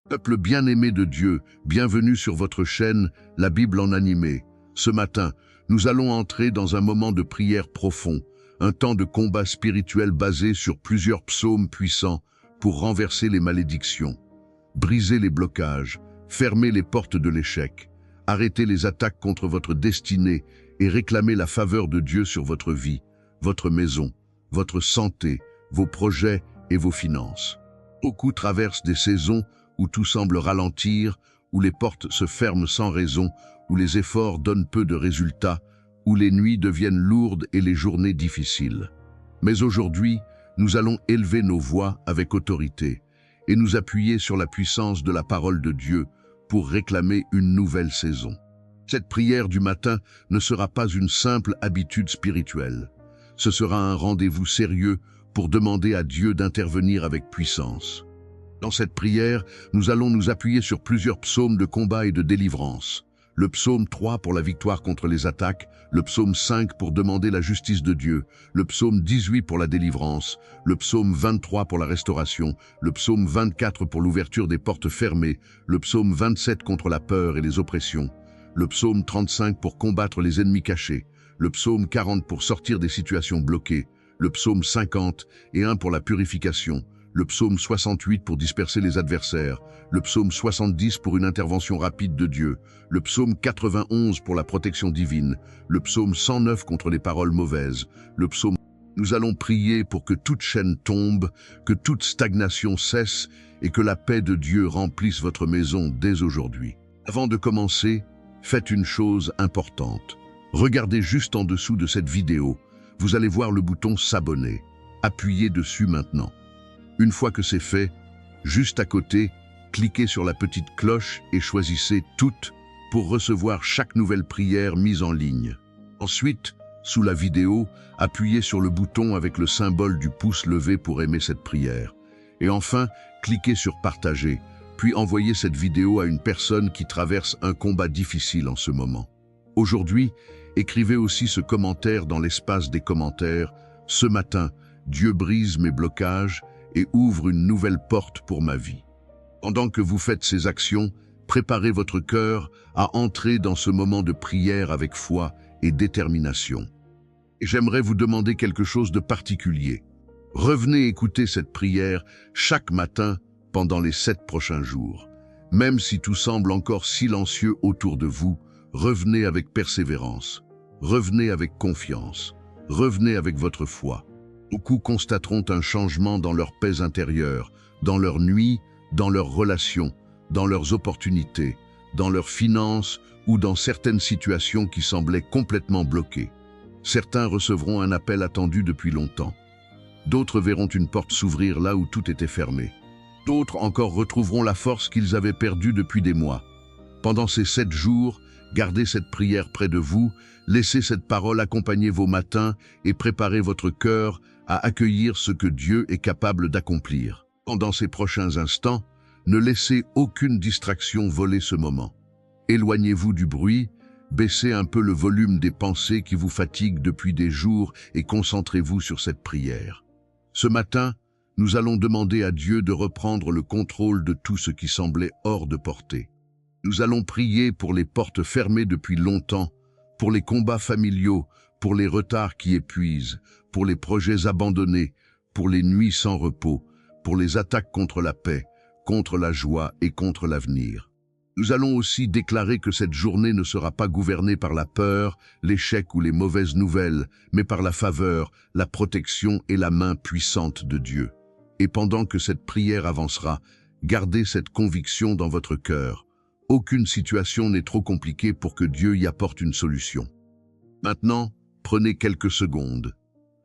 Peuple bien-aimé de Dieu, bienvenue sur votre chaîne, la Bible en animé. Ce matin, nous allons entrer dans un moment de prière profond, un temps de combat spirituel basé sur plusieurs psaumes puissants pour renverser les malédictions, briser les blocages, fermer les portes de l'échec, arrêter les attaques contre votre destinée et réclamer la faveur de Dieu sur votre vie, votre maison, votre santé, vos projets et vos finances. Beaucoup traversent des saisons où tout semble ralentir, où les portes se ferment sans raison, où les efforts donnent peu de résultats, où les nuits deviennent lourdes et les journées difficiles. Mais aujourd'hui, nous allons élever nos voix avec autorité et nous appuyer sur la puissance de la parole de Dieu pour réclamer une nouvelle saison. Cette prière du matin ne sera pas une simple habitude spirituelle. Ce sera un rendez-vous sérieux pour demander à Dieu d'intervenir avec puissance. Dans cette prière, nous allons nous appuyer sur plusieurs psaumes de combat et de délivrance. Le psaume 3 pour la victoire contre les attaques, le psaume 5 pour demander la justice de Dieu, le psaume 18 pour la délivrance, le psaume 23 pour la restauration, le psaume 24 pour l'ouverture des portes fermées, le psaume 27 contre la peur et les oppressions, le psaume 35 pour combattre les ennemis cachés, le psaume 40 pour sortir des situations bloquées, le psaume 50 et 1 pour la purification, le psaume 68 pour disperser les adversaires, le psaume 70 pour une intervention rapide de Dieu, le psaume 91 pour la protection divine, le psaume 109 contre les paroles mauvaises, le psaume... Nous allons prier pour que toute chaîne tombe, que toute stagnation cesse et que la paix de Dieu remplisse votre maison dès aujourd'hui. Avant de commencer, faites une chose importante. Regardez juste en dessous de cette vidéo. Vous allez voir le bouton s'abonner. Appuyez dessus maintenant. Une fois que c'est fait, juste à côté, cliquez sur la petite cloche et choisissez toutes pour recevoir chaque nouvelle prière mise en ligne. Ensuite, sous la vidéo, appuyez sur le bouton avec le symbole du pouce levé pour aimer cette prière. Et enfin, cliquez sur partager, puis envoyez cette vidéo à une personne qui traverse un combat difficile en ce moment. Aujourd'hui, écrivez aussi ce commentaire dans l'espace des commentaires. Ce matin, Dieu brise mes blocages et ouvre une nouvelle porte pour ma vie. Pendant que vous faites ces actions, préparez votre cœur à entrer dans ce moment de prière avec foi et détermination. Et j'aimerais vous demander quelque chose de particulier. Revenez écouter cette prière chaque matin pendant les 7 prochains jours. Même si tout semble encore silencieux autour de vous, revenez avec persévérance. Revenez avec confiance. Revenez avec votre foi. Beaucoup constateront un changement dans leur paix intérieure, dans leur nuit, dans leurs relations, dans leurs opportunités, dans leurs finances ou dans certaines situations qui semblaient complètement bloquées. Certains recevront un appel attendu depuis longtemps. D'autres verront une porte s'ouvrir là où tout était fermé. D'autres encore retrouveront la force qu'ils avaient perdue depuis des mois. Pendant ces 7 jours, gardez cette prière près de vous, laissez cette parole accompagner vos matins et préparez votre cœur à accueillir ce que Dieu est capable d'accomplir. Pendant ces prochains instants, ne laissez aucune distraction voler ce moment. Éloignez-vous du bruit, baissez un peu le volume des pensées qui vous fatiguent depuis des jours et concentrez-vous sur cette prière. Ce matin, nous allons demander à Dieu de reprendre le contrôle de tout ce qui semblait hors de portée. Nous allons prier pour les portes fermées depuis longtemps, pour les combats familiaux, pour les retards qui épuisent, pour les projets abandonnés, pour les nuits sans repos, pour les attaques contre la paix, contre la joie et contre l'avenir. Nous allons aussi déclarer que cette journée ne sera pas gouvernée par la peur, l'échec ou les mauvaises nouvelles, mais par la faveur, la protection et la main puissante de Dieu. Et pendant que cette prière avancera, gardez cette conviction dans votre cœur. Aucune situation n'est trop compliquée pour que Dieu y apporte une solution. Maintenant, prenez quelques secondes.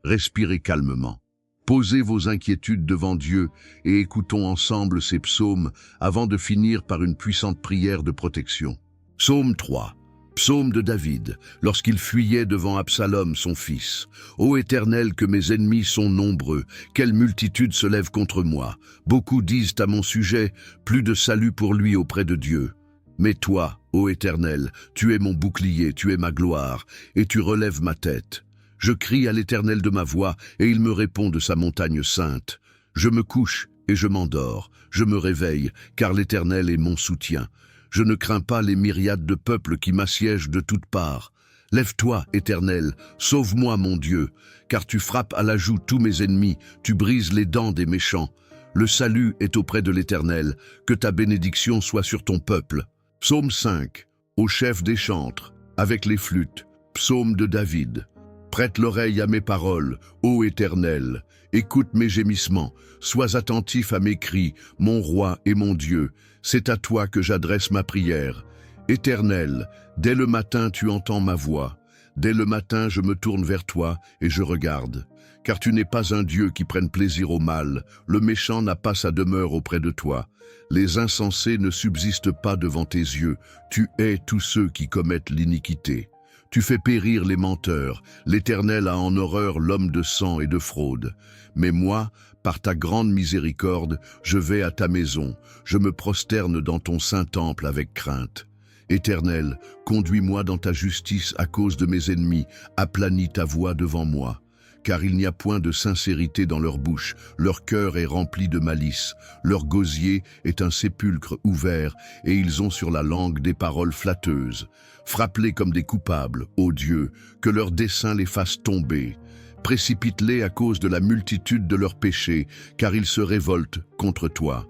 Respirez calmement. Posez vos inquiétudes devant Dieu et écoutons ensemble ces psaumes avant de finir par une puissante prière de protection. Psaume 3. Psaume de David, lorsqu'il fuyait devant Absalom, son fils. Ô Éternel, que mes ennemis sont nombreux, quelle multitude se lève contre moi. Beaucoup disent à mon sujet, plus de salut pour lui auprès de Dieu. Mais toi, ô Éternel, tu es mon bouclier, tu es ma gloire, et tu relèves ma tête. Je crie à l'Éternel de ma voix, et il me répond de sa montagne sainte. Je me couche, et je m'endors, je me réveille, car l'Éternel est mon soutien. Je ne crains pas les myriades de peuples qui m'assiègent de toutes parts. Lève-toi, Éternel, sauve-moi, mon Dieu, car tu frappes à la joue tous mes ennemis, tu brises les dents des méchants. Le salut est auprès de l'Éternel, que ta bénédiction soit sur ton peuple. Psaume 5, au chef des chantres, avec les flûtes, psaume de David. Prête l'oreille à mes paroles, ô Éternel, écoute mes gémissements, sois attentif à mes cris, mon roi et mon Dieu, c'est à toi que j'adresse ma prière. Éternel, dès le matin tu entends ma voix, dès le matin je me tourne vers toi et je regarde. Car tu n'es pas un Dieu qui prenne plaisir au mal, le méchant n'a pas sa demeure auprès de toi. Les insensés ne subsistent pas devant tes yeux, tu hais tous ceux qui commettent l'iniquité. Tu fais périr les menteurs, l'Éternel a en horreur l'homme de sang et de fraude. Mais moi, par ta grande miséricorde, je vais à ta maison, je me prosterne dans ton saint temple avec crainte. Éternel, conduis-moi dans ta justice à cause de mes ennemis, aplanis ta voix devant moi. Car il n'y a point de sincérité dans leur bouche, leur cœur est rempli de malice, leur gosier est un sépulcre ouvert, et ils ont sur la langue des paroles flatteuses. Frappe-les comme des coupables, ô Dieu, que leurs desseins les fassent tomber. Précipite-les à cause de la multitude de leurs péchés, car ils se révoltent contre toi.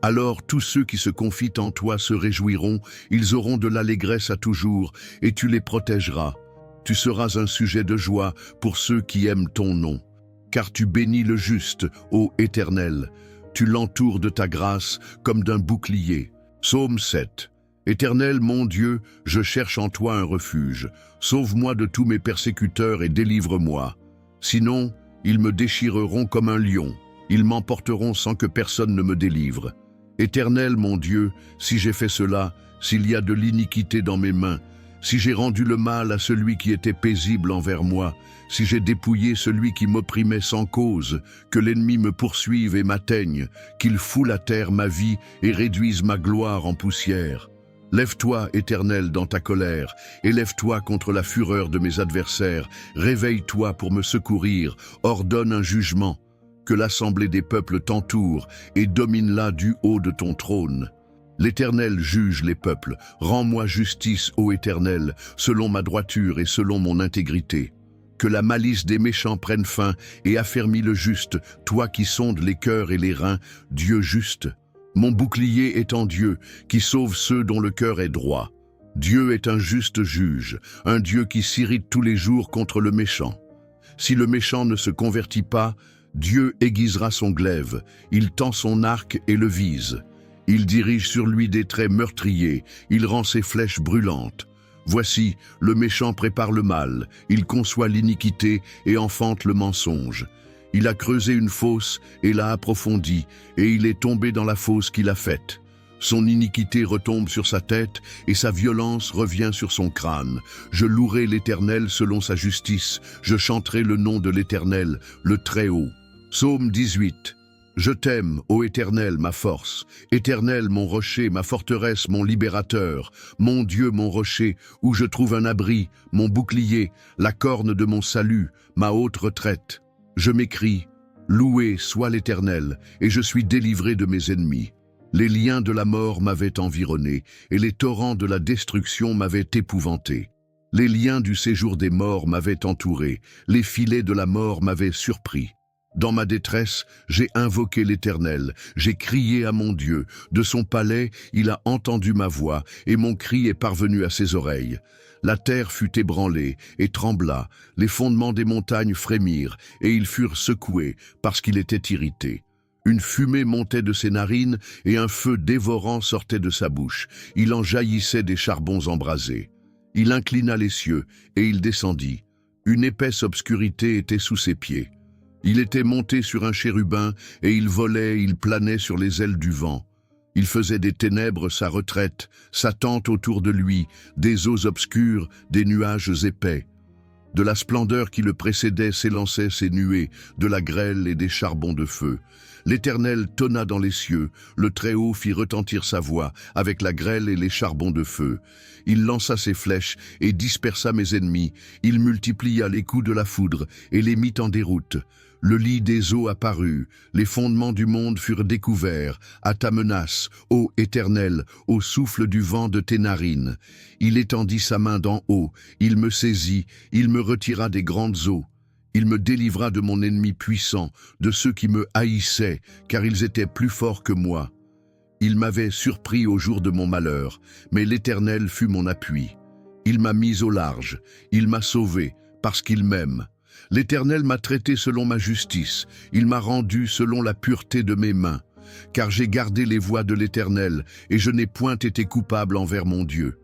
Alors tous ceux qui se confient en toi se réjouiront, ils auront de l'allégresse à toujours, et tu les protégeras. Tu seras un sujet de joie pour ceux qui aiment ton nom. Car tu bénis le juste, ô Éternel. Tu l'entoures de ta grâce comme d'un bouclier. Psaume 7. Éternel mon Dieu, je cherche en toi un refuge. Sauve-moi de tous mes persécuteurs et délivre-moi. Sinon, ils me déchireront comme un lion. Ils m'emporteront sans que personne ne me délivre. Éternel mon Dieu, si j'ai fait cela, s'il y a de l'iniquité dans mes mains, si j'ai rendu le mal à celui qui était paisible envers moi, si j'ai dépouillé celui qui m'opprimait sans cause, que l'ennemi me poursuive et m'atteigne, qu'il foule à terre ma vie et réduise ma gloire en poussière. Lève-toi, Éternel, dans ta colère, et lève-toi contre la fureur de mes adversaires. Réveille-toi pour me secourir, ordonne un jugement. Que l'assemblée des peuples t'entoure et domine-la du haut de ton trône. L'Éternel juge les peuples, rends-moi justice, ô Éternel, selon ma droiture et selon mon intégrité. Que la malice des méchants prenne fin et affermis le juste, toi qui sondes les cœurs et les reins, Dieu juste. Mon bouclier est en Dieu, qui sauve ceux dont le cœur est droit. Dieu est un juste juge, un Dieu qui s'irrite tous les jours contre le méchant. Si le méchant ne se convertit pas, Dieu aiguisera son glaive, il tend son arc et le vise. Il dirige sur lui des traits meurtriers, il rend ses flèches brûlantes. Voici, le méchant prépare le mal, il conçoit l'iniquité et enfante le mensonge. Il a creusé une fosse et l'a approfondie, et il est tombé dans la fosse qu'il a faite. Son iniquité retombe sur sa tête et sa violence revient sur son crâne. Je louerai l'Éternel selon sa justice, je chanterai le nom de l'Éternel, le Très-Haut. Psaume 18. Je t'aime, ô Éternel, ma force, Éternel, mon rocher, ma forteresse, mon libérateur, mon Dieu, mon rocher, où je trouve un abri, mon bouclier, la corne de mon salut, ma haute retraite. Je m'écrie, loué soit l'Éternel, et je suis délivré de mes ennemis. Les liens de la mort m'avaient environné, et les torrents de la destruction m'avaient épouvanté. Les liens du séjour des morts m'avaient entouré, les filets de la mort m'avaient surpris. Dans ma détresse, j'ai invoqué l'Éternel, j'ai crié à mon Dieu. De son palais, il a entendu ma voix, et mon cri est parvenu à ses oreilles. La terre fut ébranlée et trembla, les fondements des montagnes frémirent, et ils furent secoués, parce qu'il était irrité. Une fumée montait de ses narines, et un feu dévorant sortait de sa bouche. Il en jaillissait des charbons embrasés. Il inclina les cieux, et il descendit. Une épaisse obscurité était sous ses pieds. Il était monté sur un chérubin, et il volait, il planait sur les ailes du vent. Il faisait des ténèbres sa retraite, sa tente autour de lui, des eaux obscures, des nuages épais. De la splendeur qui le précédait s'élançaient ces nuées, de la grêle et des charbons de feu. L'Éternel tonna dans les cieux, le Très-Haut fit retentir sa voix, avec la grêle et les charbons de feu. Il lança ses flèches et dispersa mes ennemis, il multiplia les coups de la foudre et les mit en déroute. Le lit des eaux apparut, les fondements du monde furent découverts, à ta menace, ô Éternel, au souffle du vent de tes narines. Il étendit sa main d'en haut, il me saisit, il me retira des grandes eaux. Il me délivra de mon ennemi puissant, de ceux qui me haïssaient, car ils étaient plus forts que moi. Il m'avait surpris au jour de mon malheur, mais l'Éternel fut mon appui. Il m'a mis au large, il m'a sauvé, parce qu'il m'aime. L'Éternel m'a traité selon ma justice, il m'a rendu selon la pureté de mes mains. Car j'ai gardé les voies de l'Éternel, et je n'ai point été coupable envers mon Dieu.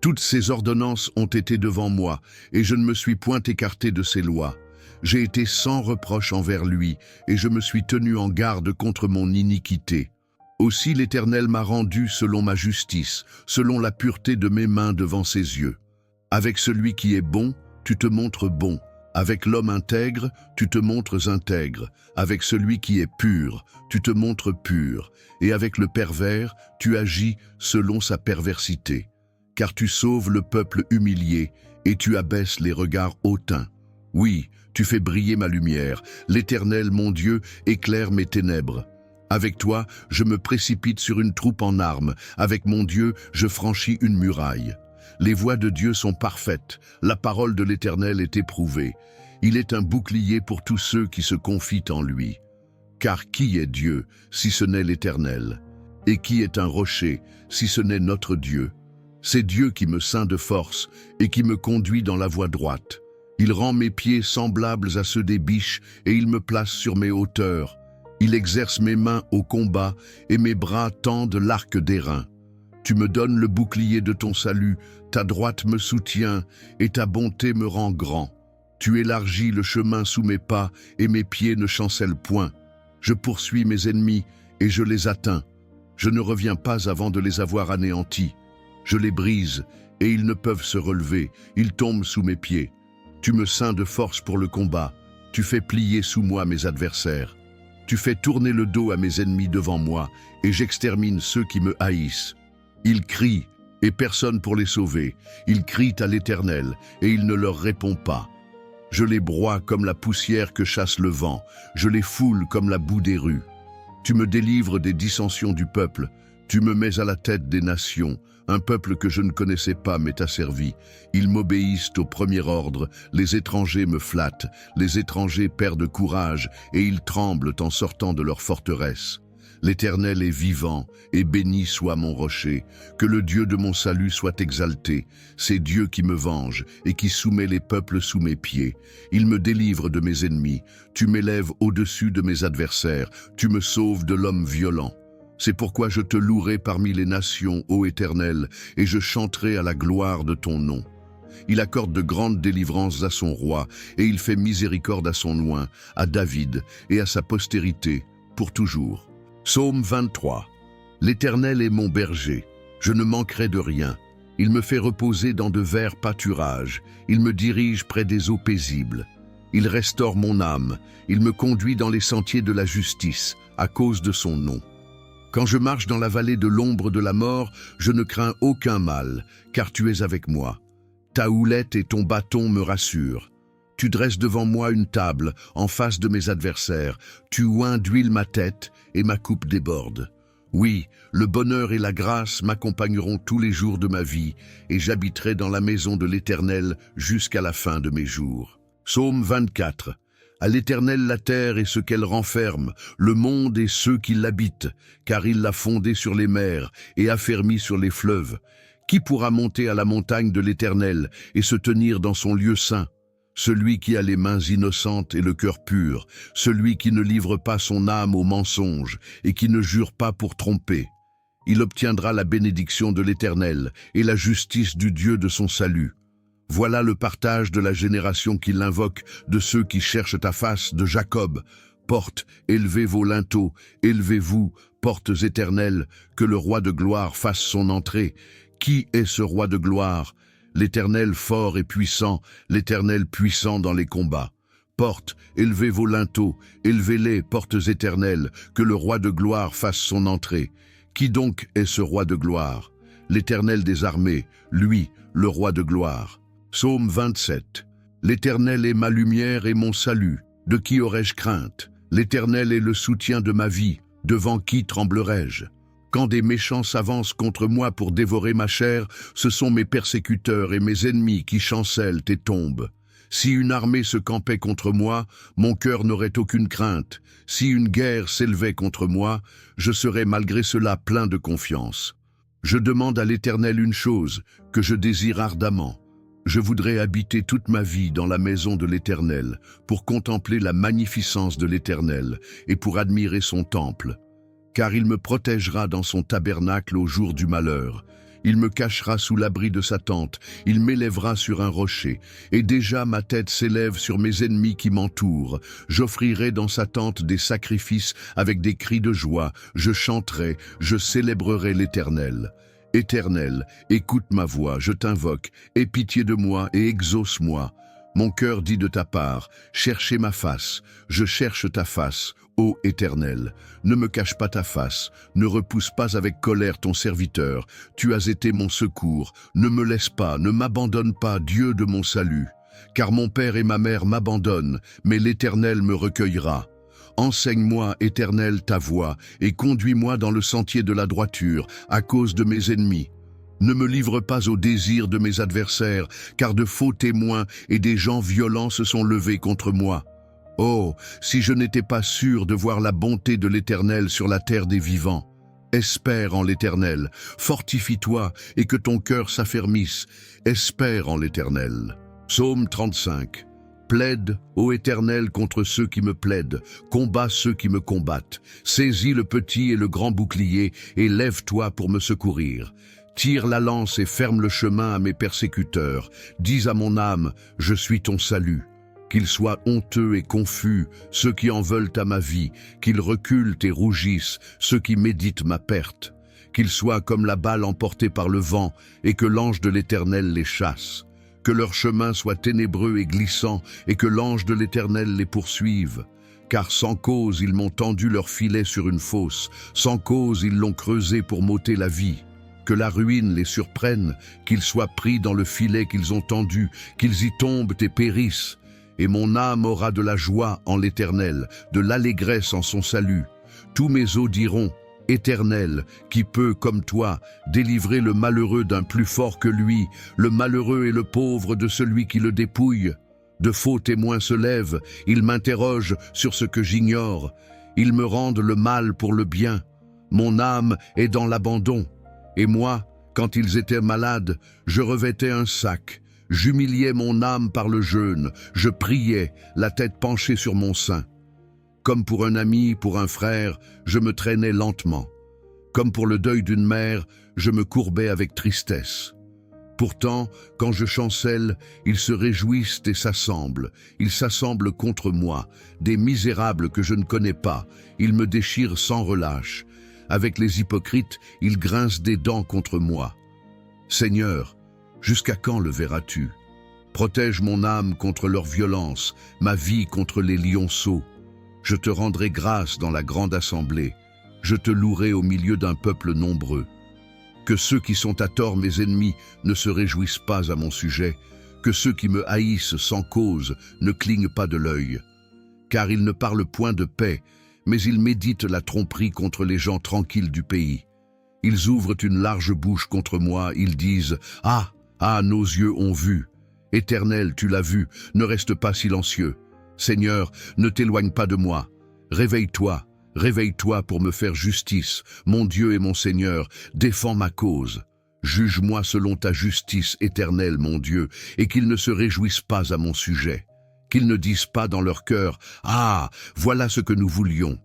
Toutes ses ordonnances ont été devant moi, et je ne me suis point écarté de ses lois. J'ai été sans reproche envers lui, et je me suis tenu en garde contre mon iniquité. Aussi l'Éternel m'a rendu selon ma justice, selon la pureté de mes mains devant ses yeux. Avec celui qui est bon, tu te montres bon. Avec l'homme intègre, tu te montres intègre. Avec celui qui est pur, tu te montres pur. Et avec le pervers, tu agis selon sa perversité. Car tu sauves le peuple humilié, et tu abaisses les regards hautains. Oui, tu fais briller ma lumière. L'Éternel, mon Dieu, éclaire mes ténèbres. Avec toi, je me précipite sur une troupe en armes. Avec mon Dieu, je franchis une muraille. Les voies de Dieu sont parfaites, la parole de l'Éternel est éprouvée. Il est un bouclier pour tous ceux qui se confient en lui. Car qui est Dieu, si ce n'est l'Éternel? Et qui est un rocher, si ce n'est notre Dieu? C'est Dieu qui me ceint de force et qui me conduit dans la voie droite. Il rend mes pieds semblables à ceux des biches et il me place sur mes hauteurs. Il exerce mes mains au combat et mes bras tendent l'arc d'airain. Tu me donnes le bouclier de ton salut, ta droite me soutient et ta bonté me rend grand. Tu élargis le chemin sous mes pas et mes pieds ne chancellent point. Je poursuis mes ennemis et je les atteins. Je ne reviens pas avant de les avoir anéantis. Je les brise et ils ne peuvent se relever, ils tombent sous mes pieds. Tu me ceins de force pour le combat, tu fais plier sous moi mes adversaires. Tu fais tourner le dos à mes ennemis devant moi et j'extermine ceux qui me haïssent. Ils crient, et personne pour les sauver. Ils crient à l'Éternel, et il ne leur répond pas. Je les broie comme la poussière que chasse le vent. Je les foule comme la boue des rues. Tu me délivres des dissensions du peuple. Tu me mets à la tête des nations. Un peuple que je ne connaissais pas m'est asservi. Ils m'obéissent au premier ordre. Les étrangers me flattent. Les étrangers perdent courage, et ils tremblent en sortant de leur forteresse. L'Éternel est vivant, et béni soit mon rocher. Que le Dieu de mon salut soit exalté. C'est Dieu qui me venge, et qui soumet les peuples sous mes pieds. Il me délivre de mes ennemis. Tu m'élèves au-dessus de mes adversaires. Tu me sauves de l'homme violent. C'est pourquoi je te louerai parmi les nations, ô Éternel, et je chanterai à la gloire de ton nom. Il accorde de grandes délivrances à son roi, et il fait miséricorde à son oint, à David et à sa postérité, pour toujours. Psaume 23. L'Éternel est mon berger, je ne manquerai de rien. Il me fait reposer dans de verts pâturages, il me dirige près des eaux paisibles. Il restaure mon âme, il me conduit dans les sentiers de la justice, à cause de son nom. Quand je marche dans la vallée de l'ombre de la mort, je ne crains aucun mal, car tu es avec moi. Ta houlette et ton bâton me rassurent. Tu dresses devant moi une table, en face de mes adversaires. Tu oins d'huile ma tête, et ma coupe déborde. Oui, le bonheur et la grâce m'accompagneront tous les jours de ma vie, et j'habiterai dans la maison de l'Éternel jusqu'à la fin de mes jours. Psaume 24. À l'Éternel la terre et ce qu'elle renferme, le monde et ceux qui l'habitent, car il l'a fondé sur les mers et affermi sur les fleuves. Qui pourra monter à la montagne de l'Éternel et se tenir dans son lieu saint? Celui qui a les mains innocentes et le cœur pur, celui qui ne livre pas son âme au mensonge et qui ne jure pas pour tromper. Il obtiendra la bénédiction de l'Éternel et la justice du Dieu de son salut. Voilà le partage de la génération qui l'invoque, de ceux qui cherchent ta face, de Jacob. Portes, élevez vos linteaux, élevez-vous, portes éternelles, que le roi de gloire fasse son entrée. Qui est ce roi de gloire? L'Éternel fort et puissant, l'Éternel puissant dans les combats. Portes, élevez vos linteaux, élevez-les, portes éternelles, que le roi de gloire fasse son entrée. Qui donc est ce roi de gloire? L'Éternel des armées, lui, le roi de gloire. Psaume 27. L'Éternel est ma lumière et mon salut. De qui aurais-je crainte? L'Éternel est le soutien de ma vie. Devant qui tremblerais-je? Quand des méchants s'avancent contre moi pour dévorer ma chair, ce sont mes persécuteurs et mes ennemis qui chancellent et tombent. Si une armée se campait contre moi, mon cœur n'aurait aucune crainte. Si une guerre s'élevait contre moi, je serais malgré cela plein de confiance. Je demande à l'Éternel une chose, que je désire ardemment. Je voudrais habiter toute ma vie dans la maison de l'Éternel, pour contempler la magnificence de l'Éternel et pour admirer son temple. Car il me protégera dans son tabernacle au jour du malheur. Il me cachera sous l'abri de sa tente, il m'élèvera sur un rocher, et déjà ma tête s'élève sur mes ennemis qui m'entourent. J'offrirai dans sa tente des sacrifices avec des cris de joie, je chanterai, je célébrerai l'Éternel. Éternel, écoute ma voix, je t'invoque, aie pitié de moi et exauce-moi. Mon cœur dit de ta part, cherchez ma face, je cherche ta face, ô Éternel. Ne me cache pas ta face, ne repousse pas avec colère ton serviteur, tu as été mon secours, ne me laisse pas, ne m'abandonne pas, Dieu de mon salut. Car mon père et ma mère m'abandonnent, mais l'Éternel me recueillera. Enseigne-moi, Éternel, ta voie, et conduis-moi dans le sentier de la droiture, à cause de mes ennemis. Ne me livre pas au désir de mes adversaires, car de faux témoins et des gens violents se sont levés contre moi. Oh, si je n'étais pas sûr de voir la bonté de l'Éternel sur la terre des vivants. Espère en l'Éternel, fortifie-toi et que ton cœur s'affermisse. Espère en l'Éternel. Psaume 35. Plaide, ô Éternel, contre ceux qui me plaident, combat ceux qui me combattent. Saisis le petit et le grand bouclier, et lève-toi pour me secourir. Tire la lance et ferme le chemin à mes persécuteurs. Dis à mon âme, je suis ton salut. Qu'ils soient honteux et confus, ceux qui en veulent à ma vie, qu'ils reculent et rougissent, ceux qui méditent ma perte. Qu'ils soient comme la balle emportée par le vent, et que l'ange de l'Éternel les chasse. Que leur chemin soit ténébreux et glissant, et que l'ange de l'Éternel les poursuive. Car sans cause ils m'ont tendu leur filet sur une fosse, sans cause ils l'ont creusé pour m'ôter la vie. Que la ruine les surprenne, qu'ils soient pris dans le filet qu'ils ont tendu, qu'ils y tombent et périssent. Et mon âme aura de la joie en l'Éternel, de l'allégresse en son salut. Tous mes os diront, Éternel, qui peut, comme toi, délivrer le malheureux d'un plus fort que lui, le malheureux et le pauvre de celui qui le dépouille. De faux témoins se lèvent, ils m'interrogent sur ce que j'ignore. Ils me rendent le mal pour le bien. Mon âme est dans l'abandon. Et moi, quand ils étaient malades, je revêtais un sac. J'humiliais mon âme par le jeûne. Je priais, la tête penchée sur mon sein. Comme pour un ami, pour un frère, je me traînais lentement. Comme pour le deuil d'une mère, je me courbais avec tristesse. Pourtant, quand je chancelle, ils se réjouissent et s'assemblent. Ils s'assemblent contre moi, des misérables que je ne connais pas. Ils me déchirent sans relâche. Avec les hypocrites, ils grincent des dents contre moi. Seigneur, jusqu'à quand le verras-tu? Protège mon âme contre leur violence, ma vie contre les lionceaux. Je te rendrai grâce dans la grande assemblée. Je te louerai au milieu d'un peuple nombreux. Que ceux qui sont à tort mes ennemis ne se réjouissent pas à mon sujet. Que ceux qui me haïssent sans cause ne clignent pas de l'œil. Car ils ne parlent point de paix, mais ils méditent la tromperie contre les gens tranquilles du pays. Ils ouvrent une large bouche contre moi, ils disent « Ah, ah, nos yeux ont vu. Éternel, tu l'as vu, ne reste pas silencieux. Seigneur, ne t'éloigne pas de moi. Réveille-toi, réveille-toi pour me faire justice. Mon Dieu et mon Seigneur, défends ma cause. Juge-moi selon ta justice éternelle, mon Dieu, et qu'ils ne se réjouissent pas à mon sujet. Qu'ils ne disent pas dans leur cœur « Ah, voilà ce que nous voulions ».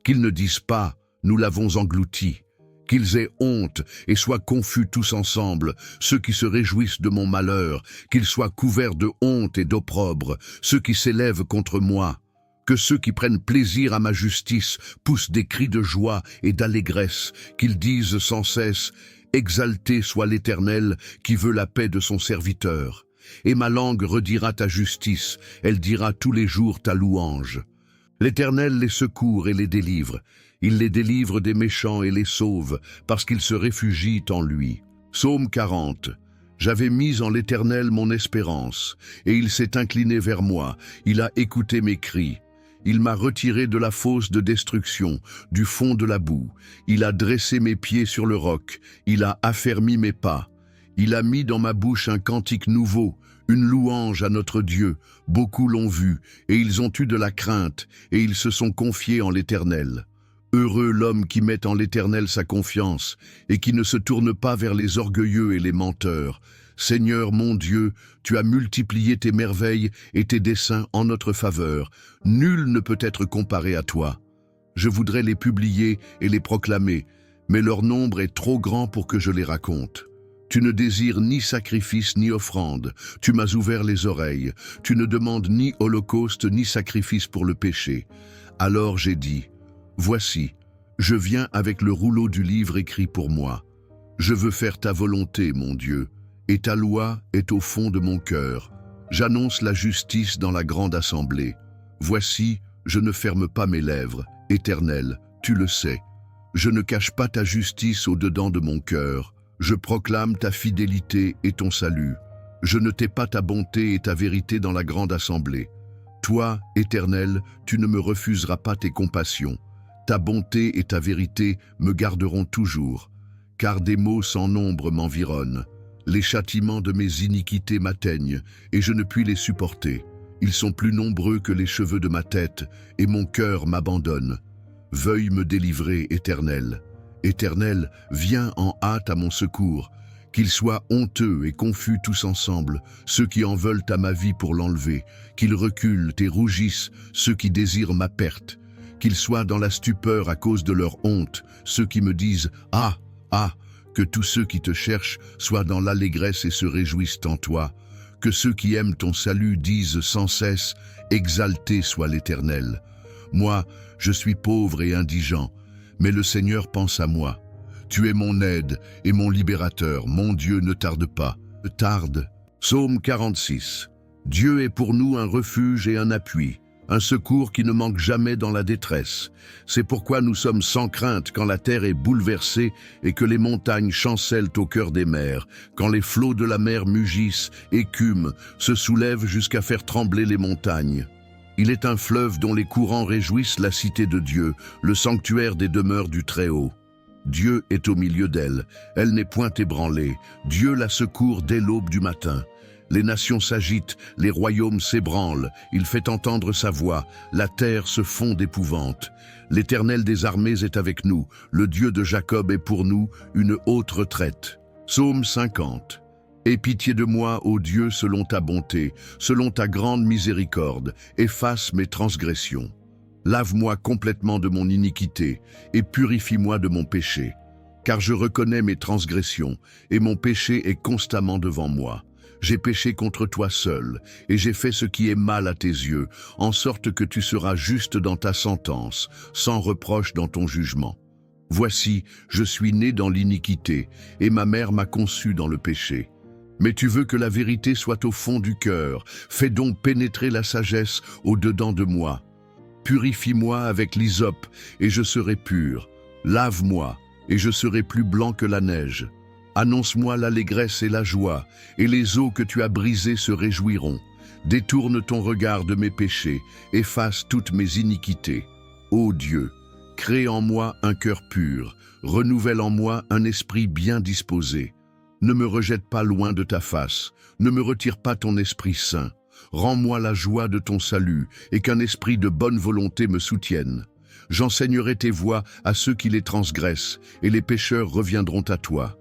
Qu'ils ne disent pas « Nous l'avons englouti ». Qu'ils aient honte et soient confus tous ensemble, ceux qui se réjouissent de mon malheur, qu'ils soient couverts de honte et d'opprobre, ceux qui s'élèvent contre moi. Que ceux qui prennent plaisir à ma justice poussent des cris de joie et d'allégresse, qu'ils disent sans cesse « Exalté soit l'Éternel qui veut la paix de son serviteur. » Et ma langue redira ta justice, elle dira tous les jours ta louange. L'Éternel les secourt et les délivre. Il les délivre des méchants et les sauve, parce qu'ils se réfugient en lui. Psaume 40. J'avais mis en l'Éternel mon espérance, et il s'est incliné vers moi. Il a écouté mes cris. Il m'a retiré de la fosse de destruction, du fond de la boue. Il a dressé mes pieds sur le roc. Il a affermi mes pas. Il a mis dans ma bouche un cantique nouveau, une louange à notre Dieu. Beaucoup l'ont vu, et ils ont eu de la crainte, et ils se sont confiés en l'Éternel. Heureux l'homme qui met en l'Éternel sa confiance, et qui ne se tourne pas vers les orgueilleux et les menteurs. Seigneur mon Dieu, tu as multiplié tes merveilles et tes desseins en notre faveur. Nul ne peut être comparé à toi. Je voudrais les publier et les proclamer, mais leur nombre est trop grand pour que je les raconte. Tu ne désires ni sacrifice ni offrande. Tu m'as ouvert les oreilles. Tu ne demandes ni holocauste ni sacrifice pour le péché. Alors j'ai dit, voici, je viens avec le rouleau du livre écrit pour moi. Je veux faire ta volonté, mon Dieu, et ta loi est au fond de mon cœur. J'annonce la justice dans la grande assemblée. Voici, je ne ferme pas mes lèvres. Éternel, tu le sais. Je ne cache pas ta justice au-dedans de mon cœur. Je proclame ta fidélité et ton salut. Je ne tais pas ta bonté et ta vérité dans la grande assemblée. Toi, Éternel, tu ne me refuseras pas tes compassions. Ta bonté et ta vérité me garderont toujours, car des maux sans nombre m'environnent. Les châtiments de mes iniquités m'atteignent, et je ne puis les supporter. Ils sont plus nombreux que les cheveux de ma tête, et mon cœur m'abandonne. Veuille me délivrer, Éternel. Éternel, viens en hâte à mon secours. Qu'ils soient honteux et confus tous ensemble, ceux qui en veulent à ma vie pour l'enlever. Qu'ils reculent et rougissent, ceux qui désirent ma perte. Qu'ils soient dans la stupeur à cause de leur honte, ceux qui me disent « Ah, ah !» Que tous ceux qui te cherchent soient dans l'allégresse et se réjouissent en toi. Que ceux qui aiment ton salut disent sans cesse « Exalté soit l'Éternel ». Moi, je suis pauvre et indigent, mais le Seigneur pense à moi. Tu es mon aide et mon libérateur, mon Dieu ne tarde pas. Tarde. Psaume 46. Dieu est pour nous un refuge et un appui, un secours qui ne manque jamais dans la détresse. C'est pourquoi nous sommes sans crainte quand la terre est bouleversée et que les montagnes chancellent au cœur des mers, quand les flots de la mer mugissent, écument, se soulèvent jusqu'à faire trembler les montagnes. Il est un fleuve dont les courants réjouissent la cité de Dieu, le sanctuaire des demeures du Très-Haut. Dieu est au milieu d'elle, elle n'est point ébranlée. Dieu la secourt dès l'aube du matin. Les nations s'agitent, les royaumes s'ébranlent, il fait entendre sa voix, la terre se fond d'épouvante. L'Éternel des armées est avec nous, le Dieu de Jacob est pour nous une haute retraite. Psaume 50. Aie pitié de moi, ô Dieu, selon ta bonté, selon ta grande miséricorde, efface mes transgressions. Lave-moi complètement de mon iniquité et purifie-moi de mon péché, car je reconnais mes transgressions et mon péché est constamment devant moi. J'ai péché contre toi seul, et j'ai fait ce qui est mal à tes yeux, en sorte que tu seras juste dans ta sentence, sans reproche dans ton jugement. Voici, je suis né dans l'iniquité, et ma mère m'a conçu dans le péché. Mais tu veux que la vérité soit au fond du cœur, fais donc pénétrer la sagesse au-dedans de moi. Purifie-moi avec l'hysope, et je serai pur. Lave-moi, et je serai plus blanc que la neige. Annonce-moi l'allégresse et la joie, et les eaux que tu as brisées se réjouiront. Détourne ton regard de mes péchés, efface toutes mes iniquités. Ô Dieu, crée en moi un cœur pur, renouvelle en moi un esprit bien disposé. Ne me rejette pas loin de ta face, ne me retire pas ton Esprit Saint. Rends-moi la joie de ton salut, et qu'un esprit de bonne volonté me soutienne. J'enseignerai tes voies à ceux qui les transgressent, et les pécheurs reviendront à toi.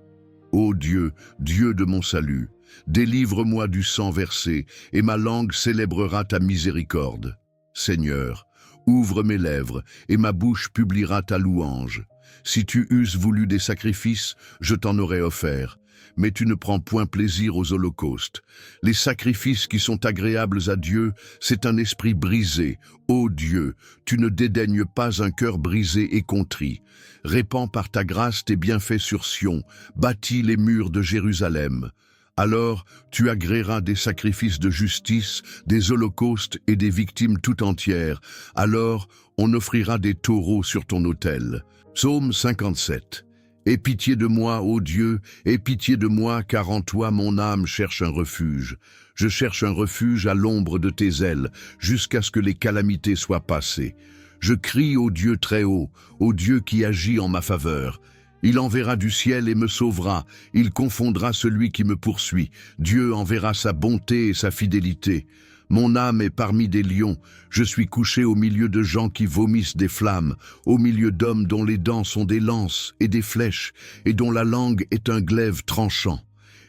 Ô Dieu, Dieu de mon salut, délivre-moi du sang versé, et ma langue célébrera ta miséricorde. Seigneur, ouvre mes lèvres, et ma bouche publiera ta louange. Si tu eusses voulu des sacrifices, je t'en aurais offert, mais tu ne prends point plaisir aux holocaustes. Les sacrifices qui sont agréables à Dieu, c'est un esprit brisé. Ô Dieu, tu ne dédaignes pas un cœur brisé et contrit. Répands par ta grâce tes bienfaits sur Sion, bâtis les murs de Jérusalem. Alors tu agréeras des sacrifices de justice, des holocaustes et des victimes tout entières. Alors on offrira des taureaux sur ton autel. Psaume 57. Aie pitié de moi, ô Dieu, aie pitié de moi, car en toi mon âme cherche un refuge. Je cherche un refuge à l'ombre de tes ailes, jusqu'à ce que les calamités soient passées. Je crie au Dieu très haut, au Dieu qui agit en ma faveur. Il enverra du ciel et me sauvera, il confondra celui qui me poursuit. Dieu enverra sa bonté et sa fidélité. Mon âme est parmi des lions, je suis couché au milieu de gens qui vomissent des flammes, au milieu d'hommes dont les dents sont des lances et des flèches, et dont la langue est un glaive tranchant.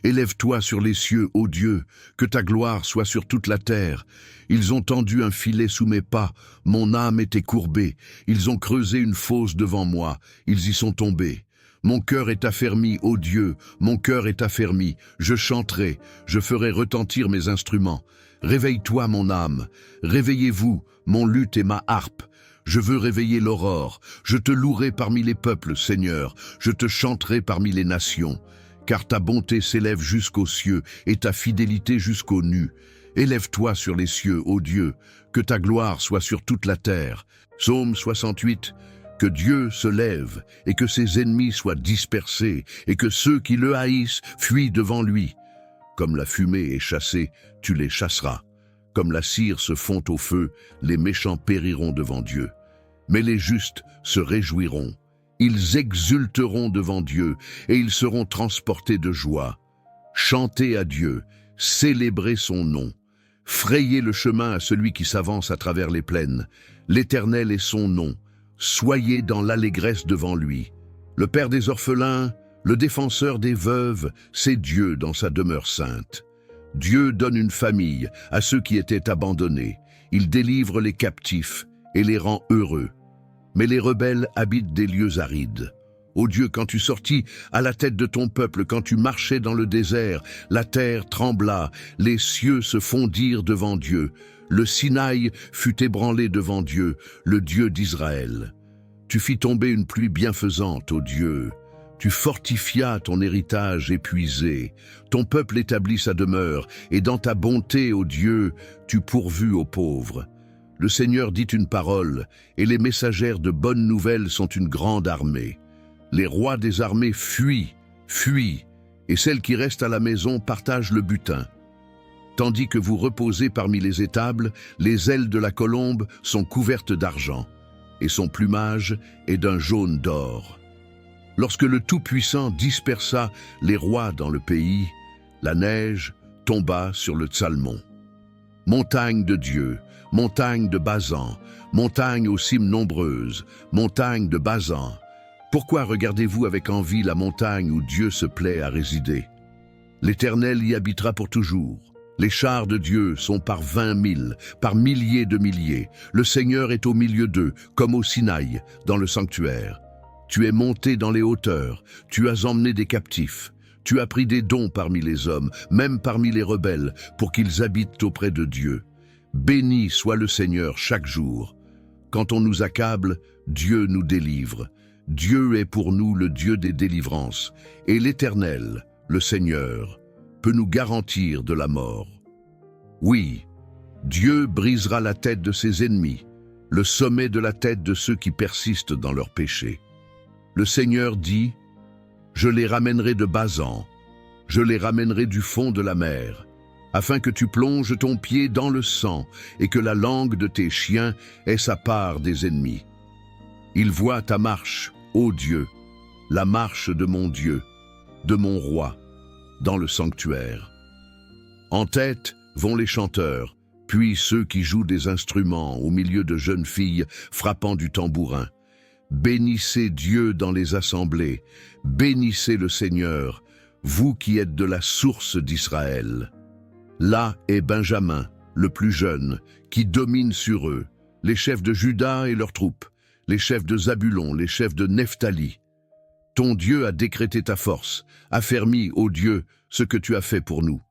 Élève-toi sur les cieux, ô Dieu, que ta gloire soit sur toute la terre. Ils ont tendu un filet sous mes pas, mon âme était courbée, ils ont creusé une fosse devant moi, ils y sont tombés. Mon cœur est affermi, ô Dieu, mon cœur est affermi, je chanterai, je ferai retentir mes instruments. Réveille-toi, mon âme, réveillez-vous, mon luth et ma harpe. Je veux réveiller l'aurore, je te louerai parmi les peuples, Seigneur, je te chanterai parmi les nations. Car ta bonté s'élève jusqu'aux cieux et ta fidélité jusqu'aux nues. Élève-toi sur les cieux, ô Dieu, que ta gloire soit sur toute la terre. Psaume 68. Que Dieu se lève et que ses ennemis soient dispersés et que ceux qui le haïssent fuient devant lui. Comme la fumée est chassée, tu les chasseras. Comme la cire se fond au feu, les méchants périront devant Dieu. Mais les justes se réjouiront. Ils exulteront devant Dieu et ils seront transportés de joie. Chantez à Dieu, célébrez son nom. Frayez le chemin à celui qui s'avance à travers les plaines. L'Éternel est son nom. Soyez dans l'allégresse devant lui. Le Père des orphelins, le défenseur des veuves, c'est Dieu dans sa demeure sainte. Dieu donne une famille à ceux qui étaient abandonnés. Il délivre les captifs et les rend heureux. Mais les rebelles habitent des lieux arides. Ô Dieu, quand tu sortis à la tête de ton peuple, quand tu marchais dans le désert, la terre trembla, les cieux se fondirent devant Dieu. Le Sinaï fut ébranlé devant Dieu, le Dieu d'Israël. Tu fis tomber une pluie bienfaisante, ô Dieu. Tu fortifias ton héritage épuisé. Ton peuple établit sa demeure, et dans ta bonté, ô Dieu, tu pourvus aux pauvres. Le Seigneur dit une parole, et les messagères de bonnes nouvelles sont une grande armée. Les rois des armées fuient, et celles qui restent à la maison partagent le butin. Tandis que vous reposez parmi les étables, les ailes de la colombe sont couvertes d'argent, et son plumage est d'un jaune d'or. Lorsque le Tout-Puissant dispersa les rois dans le pays, la neige tomba sur le Tsalmon. Montagne de Dieu, montagne de Basan, montagne aux cimes nombreuses, montagne de Basan, pourquoi regardez-vous avec envie la montagne où Dieu se plaît à résider? L'Éternel y habitera pour toujours. Les chars de Dieu sont par 20 000, par milliers de milliers. Le Seigneur est au milieu d'eux, comme au Sinaï, dans le sanctuaire. Tu es monté dans les hauteurs, tu as emmené des captifs. Tu as pris des dons parmi les hommes, même parmi les rebelles, pour qu'ils habitent auprès de Dieu. Béni soit le Seigneur chaque jour. Quand on nous accable, Dieu nous délivre. Dieu est pour nous le Dieu des délivrances, et l'Éternel, le Seigneur, peut nous garantir de la mort. Oui, Dieu brisera la tête de ses ennemis, le sommet de la tête de ceux qui persistent dans leurs péchés. Le Seigneur dit, « Je les ramènerai de Basan, je les ramènerai du fond de la mer, afin que tu plonges ton pied dans le sang et que la langue de tes chiens ait sa part des ennemis. Ils voient ta marche, ô Dieu, la marche de mon Dieu, de mon roi, dans le sanctuaire. En tête vont les chanteurs, puis ceux qui jouent des instruments au milieu de jeunes filles frappant du tambourin. Bénissez Dieu dans les assemblées, bénissez le Seigneur, vous qui êtes de la source d'Israël. Là est Benjamin, le plus jeune, qui domine sur eux, les chefs de Juda et leurs troupes, les chefs de Zabulon, les chefs de Nephtali. Ton Dieu a décrété ta force, affermi, ô Dieu, ce que tu as fait pour nous.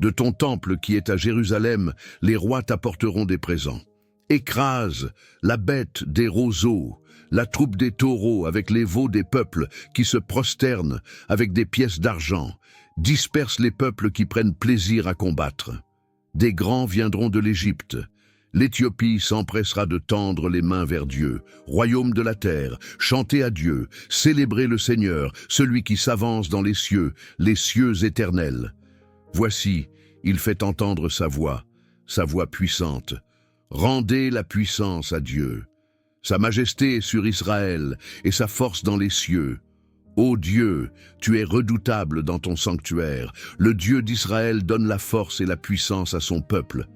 De ton temple qui est à Jérusalem, les rois t'apporteront des présents. Écrase la bête des roseaux, la troupe des taureaux avec les veaux des peuples qui se prosternent avec des pièces d'argent. Disperse les peuples qui prennent plaisir à combattre. Des grands viendront de l'Égypte. L'Éthiopie s'empressera de tendre les mains vers Dieu, royaume de la terre, chantez à Dieu, célébrez le Seigneur, celui qui s'avance dans les cieux éternels. Voici, il fait entendre sa voix puissante. Rendez la puissance à Dieu. Sa majesté est sur Israël et sa force dans les cieux. Ô Dieu, tu es redoutable dans ton sanctuaire. Le Dieu d'Israël donne la force et la puissance à son peuple.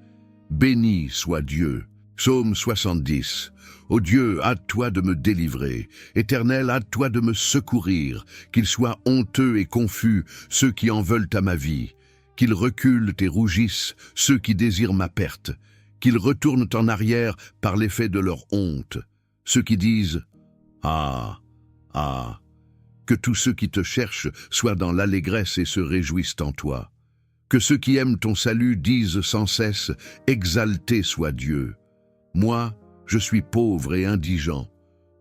Béni soit Dieu. Psaume 70. Ô Dieu, hâte-toi de me délivrer. Éternel, hâte-toi de me secourir. Qu'ils soient honteux et confus, ceux qui en veulent à ma vie. Qu'ils reculent et rougissent, ceux qui désirent ma perte. Qu'ils retournent en arrière par l'effet de leur honte. Ceux qui disent « Ah, ah », que tous ceux qui te cherchent soient dans l'allégresse et se réjouissent en toi. Que ceux qui aiment ton salut disent sans cesse « Exalté soit Dieu ». Moi, je suis pauvre et indigent.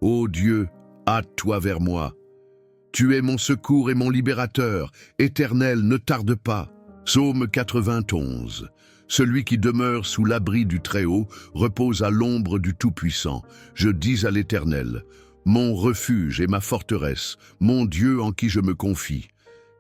Ô Dieu, hâte-toi vers moi. Tu es mon secours et mon libérateur. Éternel, ne tarde pas. Psaume 91. Celui qui demeure sous l'abri du Très-Haut repose à l'ombre du Tout-Puissant. Je dis à l'Éternel, mon refuge et ma forteresse, mon Dieu en qui je me confie.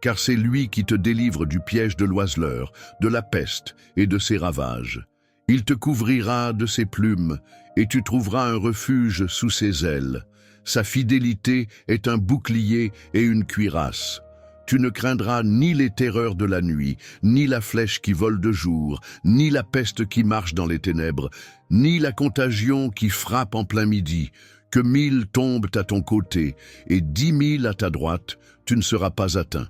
Car c'est lui qui te délivre du piège de l'oiseleur, de la peste et de ses ravages. Il te couvrira de ses plumes, et tu trouveras un refuge sous ses ailes. Sa fidélité est un bouclier et une cuirasse. Tu ne craindras ni les terreurs de la nuit, ni la flèche qui vole de jour, ni la peste qui marche dans les ténèbres, ni la contagion qui frappe en plein midi. Que 1000 tombent à ton côté et 10 000 à ta droite, tu ne seras pas atteint.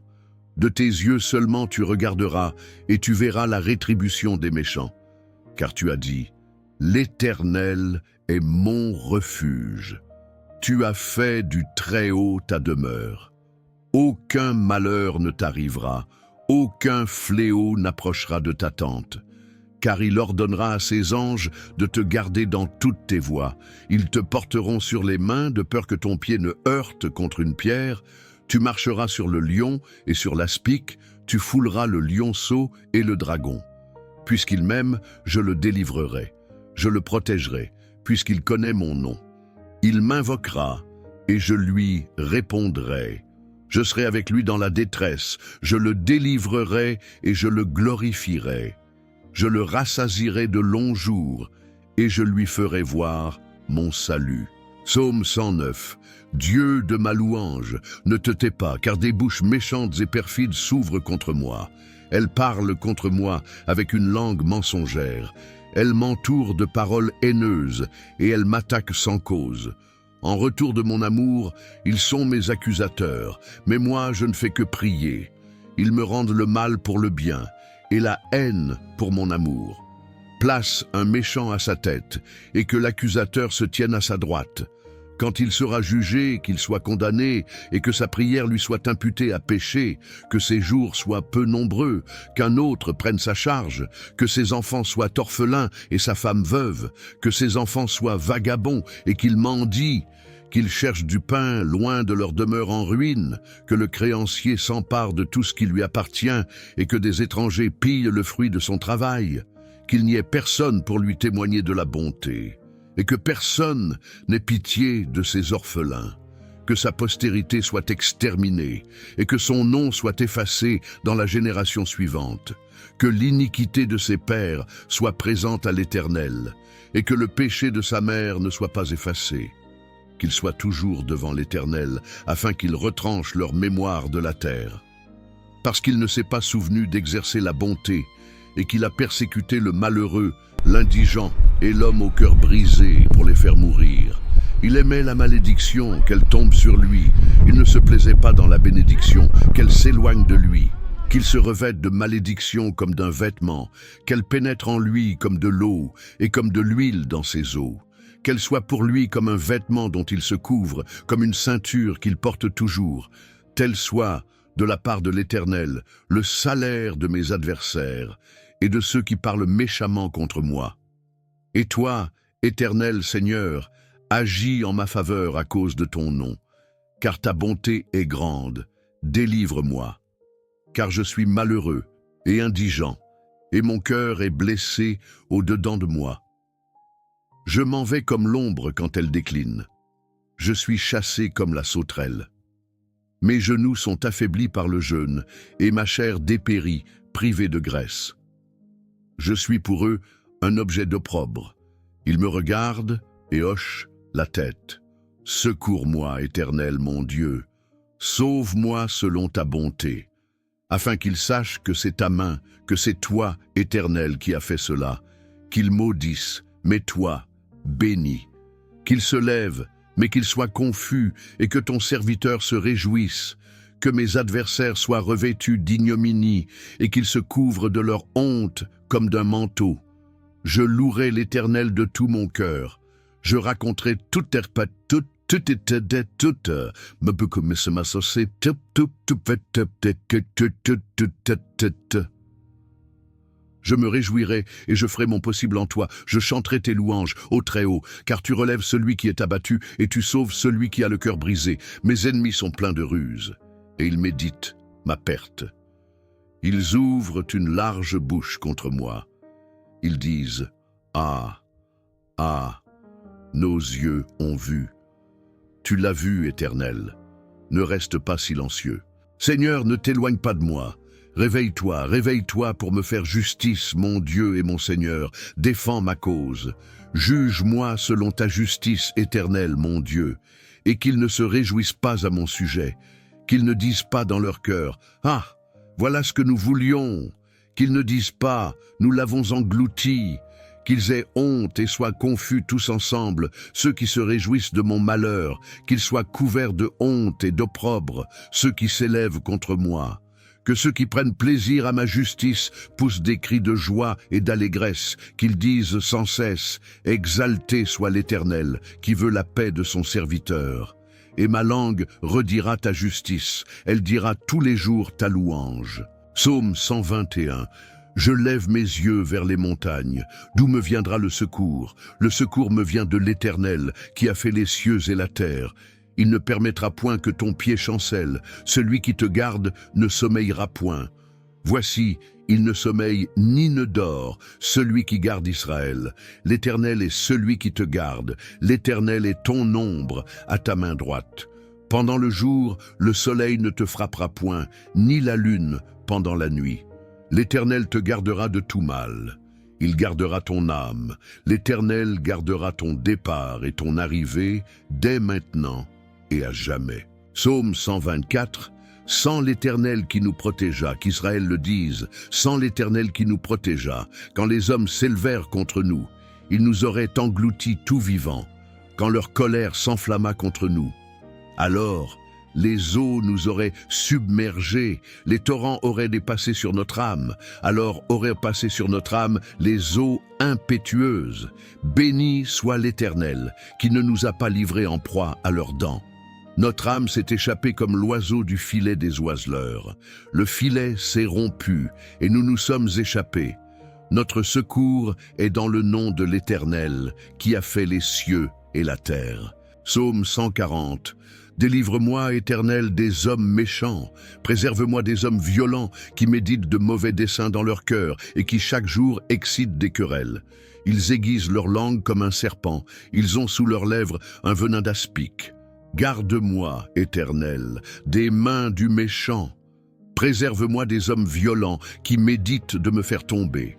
De tes yeux seulement tu regarderas et tu verras la rétribution des méchants. Car tu as dit, l'Éternel est mon refuge. Tu as fait du Très-Haut ta demeure. Aucun malheur ne t'arrivera, aucun fléau n'approchera de ta tente. Car il ordonnera à ses anges de te garder dans toutes tes voies. Ils te porteront sur les mains de peur que ton pied ne heurte contre une pierre. Tu marcheras sur le lion et sur l'aspic, tu fouleras le lionceau et le dragon. Puisqu'il m'aime, je le délivrerai. Je le protégerai, puisqu'il connaît mon nom. Il m'invoquera et je lui répondrai. Je serai avec lui dans la détresse, je le délivrerai et je le glorifierai. Je le rassasierai de longs jours et je lui ferai voir mon salut. Psaume 109. Dieu de ma louange, ne te tais pas, car des bouches méchantes et perfides s'ouvrent contre moi. Elles parlent contre moi avec une langue mensongère. Elles m'entourent de paroles haineuses et elles m'attaquent sans cause. En retour de mon amour, ils sont mes accusateurs, mais moi je ne fais que prier. Ils me rendent le mal pour le bien et la haine pour mon amour. Place un méchant à sa tête et que l'accusateur se tienne à sa droite. Quand il sera jugé, qu'il soit condamné et que sa prière lui soit imputée à péché, que ses jours soient peu nombreux, qu'un autre prenne sa charge, que ses enfants soient orphelins et sa femme veuve, que ses enfants soient vagabonds et qu'ils mendient, qu'ils cherchent du pain loin de leur demeure en ruine, que le créancier s'empare de tout ce qui lui appartient et que des étrangers pillent le fruit de son travail, qu'il n'y ait personne pour lui témoigner de la bonté, et que personne n'ait pitié de ses orphelins, que sa postérité soit exterminée, et que son nom soit effacé dans la génération suivante, que l'iniquité de ses pères soit présente à l'Éternel, et que le péché de sa mère ne soit pas effacé, qu'il soit toujours devant l'Éternel, afin qu'il retranche leur mémoire de la terre. Parce qu'il ne s'est pas souvenu d'exercer la bonté, et qu'il a persécuté le malheureux, l'indigent et l'homme au cœur brisé pour les faire mourir. Il aimait la malédiction, qu'elle tombe sur lui. Il ne se plaisait pas dans la bénédiction, qu'elle s'éloigne de lui. Qu'il se revête de malédiction comme d'un vêtement, qu'elle pénètre en lui comme de l'eau et comme de l'huile dans ses os. Qu'elle soit pour lui comme un vêtement dont il se couvre, comme une ceinture qu'il porte toujours. Tel soit, de la part de l'Éternel, le salaire de mes adversaires et de ceux qui parlent méchamment contre moi. Et toi, Éternel Seigneur, agis en ma faveur à cause de ton nom, car ta bonté est grande, délivre-moi. Car je suis malheureux et indigent, et mon cœur est blessé au-dedans de moi. Je m'en vais comme l'ombre quand elle décline. Je suis chassé comme la sauterelle. Mes genoux sont affaiblis par le jeûne, et ma chair dépérit, privée de graisse. Je suis pour eux un objet d'opprobre. Ils me regardent et hochent la tête. Secours-moi, Éternel mon Dieu. Sauve-moi selon ta bonté, afin qu'ils sachent que c'est ta main, que c'est toi, Éternel, qui as fait cela. Qu'ils maudissent, mais toi, bénis. Qu'ils se lèvent, mais qu'ils soient confus, et que ton serviteur se réjouisse. Que mes adversaires soient revêtus d'ignominie, et qu'ils se couvrent de leur honte comme d'un manteau. Je louerai l'Éternel de tout mon cœur. Je raconterai toute Je me réjouirai et je ferai mon possible en toi. Je chanterai tes louanges, ô Très-Haut, car tu relèves celui qui est abattu et tu sauves celui qui a le cœur brisé. Mes ennemis sont pleins de ruses et ils méditent ma perte. Ils ouvrent une large bouche contre moi. Ils disent « Ah, ah, nos yeux ont vu. » Tu l'as vu, Éternel. Ne reste pas silencieux. Seigneur, ne t'éloigne pas de moi. Réveille-toi, réveille-toi pour me faire justice, mon Dieu et mon Seigneur. Défends ma cause. Juge-moi selon ta justice éternelle, mon Dieu, et qu'ils ne se réjouissent pas à mon sujet, qu'ils ne disent pas dans leur cœur « Ah, voilà ce que nous voulions », qu'ils ne disent pas « Nous l'avons englouti », qu'ils aient honte et soient confus tous ensemble, ceux qui se réjouissent de mon malheur, qu'ils soient couverts de honte et d'opprobre, ceux qui s'élèvent contre moi. Que ceux qui prennent plaisir à ma justice poussent des cris de joie et d'allégresse, qu'ils disent sans cesse « Exalté soit l'Éternel, qui veut la paix de son serviteur. » Et ma langue redira ta justice, elle dira tous les jours ta louange. Psaume 121. Je lève mes yeux vers les montagnes. D'où me viendra le secours? Le secours me vient de l'Éternel, qui a fait les cieux et la terre. Il ne permettra point que ton pied chancelle. Celui qui te garde ne sommeillera point. Voici, il ne sommeille ni ne dort, celui qui garde Israël. L'Éternel est celui qui te garde. L'Éternel est ton ombre à ta main droite. Pendant le jour, le soleil ne te frappera point, ni la lune pendant la nuit. L'Éternel te gardera de tout mal. Il gardera ton âme. L'Éternel gardera ton départ et ton arrivée dès maintenant et à jamais. Psaume 124. Sans l'Éternel qui nous protégea, qu'Israël le dise, sans l'Éternel qui nous protégea, quand les hommes s'élevèrent contre nous, ils nous auraient engloutis tout vivants, quand leur colère s'enflamma contre nous. Alors, les eaux nous auraient submergés, les torrents auraient dépassé sur notre âme, alors auraient passé sur notre âme les eaux impétueuses. Béni soit l'Éternel, qui ne nous a pas livrés en proie à leurs dents. Notre âme s'est échappée comme l'oiseau du filet des oiseleurs. Le filet s'est rompu, et nous nous sommes échappés. Notre secours est dans le nom de l'Éternel, qui a fait les cieux et la terre. Psaume 140. Délivre-moi, Éternel, des hommes méchants. Préserve-moi des hommes violents qui méditent de mauvais desseins dans leur cœur et qui chaque jour excitent des querelles. Ils aiguisent leur langue comme un serpent. Ils ont sous leurs lèvres un venin d'aspic. Garde-moi, Éternel, des mains du méchant. Préserve-moi des hommes violents qui méditent de me faire tomber.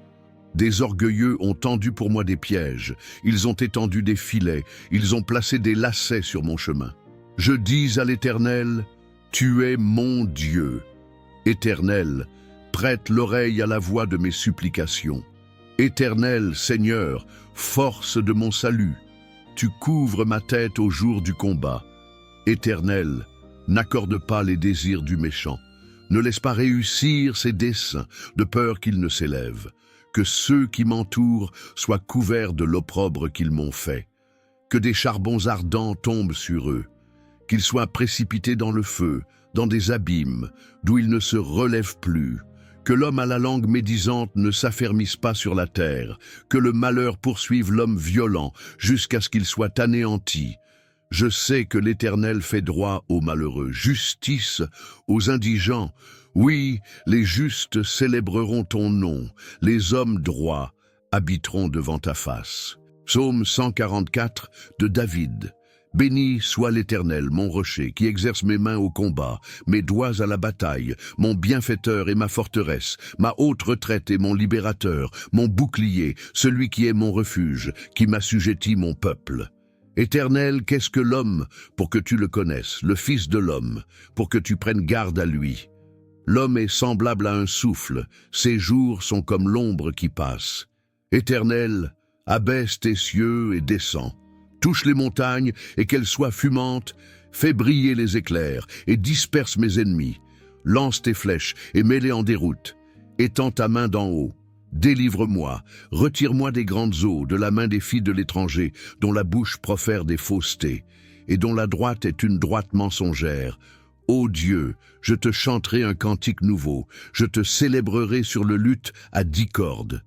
Des orgueilleux ont tendu pour moi des pièges. Ils ont étendu des filets. Ils ont placé des lacets sur mon chemin. Je dis à l'Éternel, tu es mon Dieu. Éternel, prête l'oreille à la voix de mes supplications. Éternel, Seigneur, force de mon salut, tu couvres ma tête au jour du combat. Éternel, n'accorde pas les désirs du méchant. Ne laisse pas réussir ses desseins, de peur qu'il ne s'élève. Que ceux qui m'entourent soient couverts de l'opprobre qu'ils m'ont fait. Que des charbons ardents tombent sur eux. Qu'ils soient précipités dans le feu, dans des abîmes, d'où ils ne se relèvent plus. Que l'homme à la langue médisante ne s'affermisse pas sur la terre. Que le malheur poursuive l'homme violent, jusqu'à ce qu'il soit anéanti. Je sais que l'Éternel fait droit aux malheureux, justice aux indigents. Oui, les justes célébreront ton nom, les hommes droits habiteront devant ta face. Psaume 144 de David. Béni soit l'Éternel, mon rocher, qui exerce mes mains au combat, mes doigts à la bataille, mon bienfaiteur et ma forteresse, ma haute retraite et mon libérateur, mon bouclier, celui qui est mon refuge, qui m'assujettit mon peuple. Éternel, qu'est-ce que l'homme pour que tu le connaisses, le Fils de l'homme, pour que tu prennes garde à lui? L'homme est semblable à un souffle, ses jours sont comme l'ombre qui passe. Éternel, abaisse tes cieux et descends. Touche les montagnes et qu'elles soient fumantes, fais briller les éclairs et disperse mes ennemis. Lance tes flèches et mets-les en déroute. Étends ta main d'en haut. Délivre-moi, retire-moi des grandes eaux, de la main des filles de l'étranger, dont la bouche profère des faussetés, et dont la droite est une droite mensongère. Ô Dieu, je te chanterai un cantique nouveau, je te célébrerai sur le luth à 10 cordes.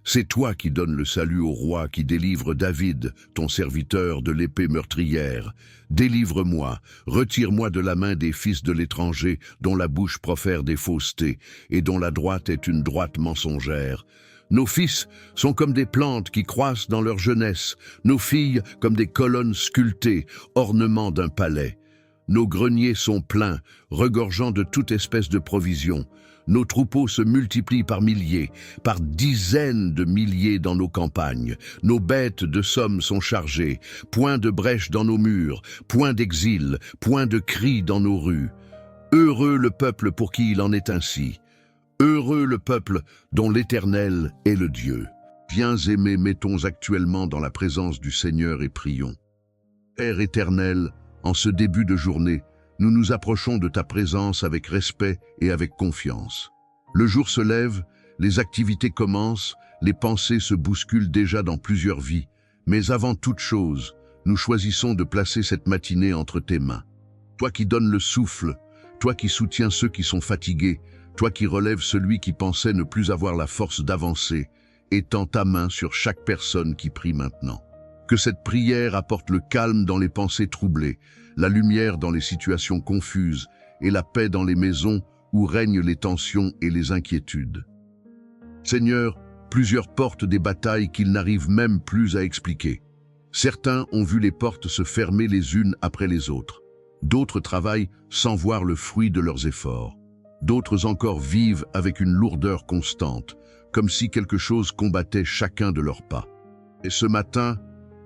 C'est toi qui donnes le salut au roi, qui délivre David, ton serviteur, de l'épée meurtrière. Délivre-moi, retire-moi de la main des fils de l'étranger, dont la bouche profère des faussetés, et dont la droite est une droite mensongère. Nos fils sont comme des plantes qui croissent dans leur jeunesse, nos filles comme des colonnes sculptées, ornements d'un palais. Nos greniers sont pleins, regorgeant de toute espèce de provisions. Nos troupeaux se multiplient par milliers, par dizaines de milliers dans nos campagnes. Nos bêtes de somme sont chargées, point de brèche dans nos murs, point d'exil, point de cris dans nos rues. Heureux le peuple pour qui il en est ainsi. Heureux le peuple dont l'Éternel est le Dieu. Viens aimés, mettons actuellement dans la présence du Seigneur et prions. Père éternel, en ce début de journée, nous nous approchons de ta présence avec respect et avec confiance. Le jour se lève, les activités commencent, les pensées se bousculent déjà dans plusieurs vies. Mais avant toute chose, nous choisissons de placer cette matinée entre tes mains. Toi qui donnes le souffle, toi qui soutiens ceux qui sont fatigués, toi qui relèves celui qui pensait ne plus avoir la force d'avancer, étends ta main sur chaque personne qui prie maintenant. Que cette prière apporte le calme dans les pensées troublées, la lumière dans les situations confuses et la paix dans les maisons où règnent les tensions et les inquiétudes. Seigneur, plusieurs portent des batailles qu'ils n'arrivent même plus à expliquer. Certains ont vu les portes se fermer les unes après les autres. D'autres travaillent sans voir le fruit de leurs efforts. D'autres encore vivent avec une lourdeur constante, comme si quelque chose combattait chacun de leurs pas. Et ce matin,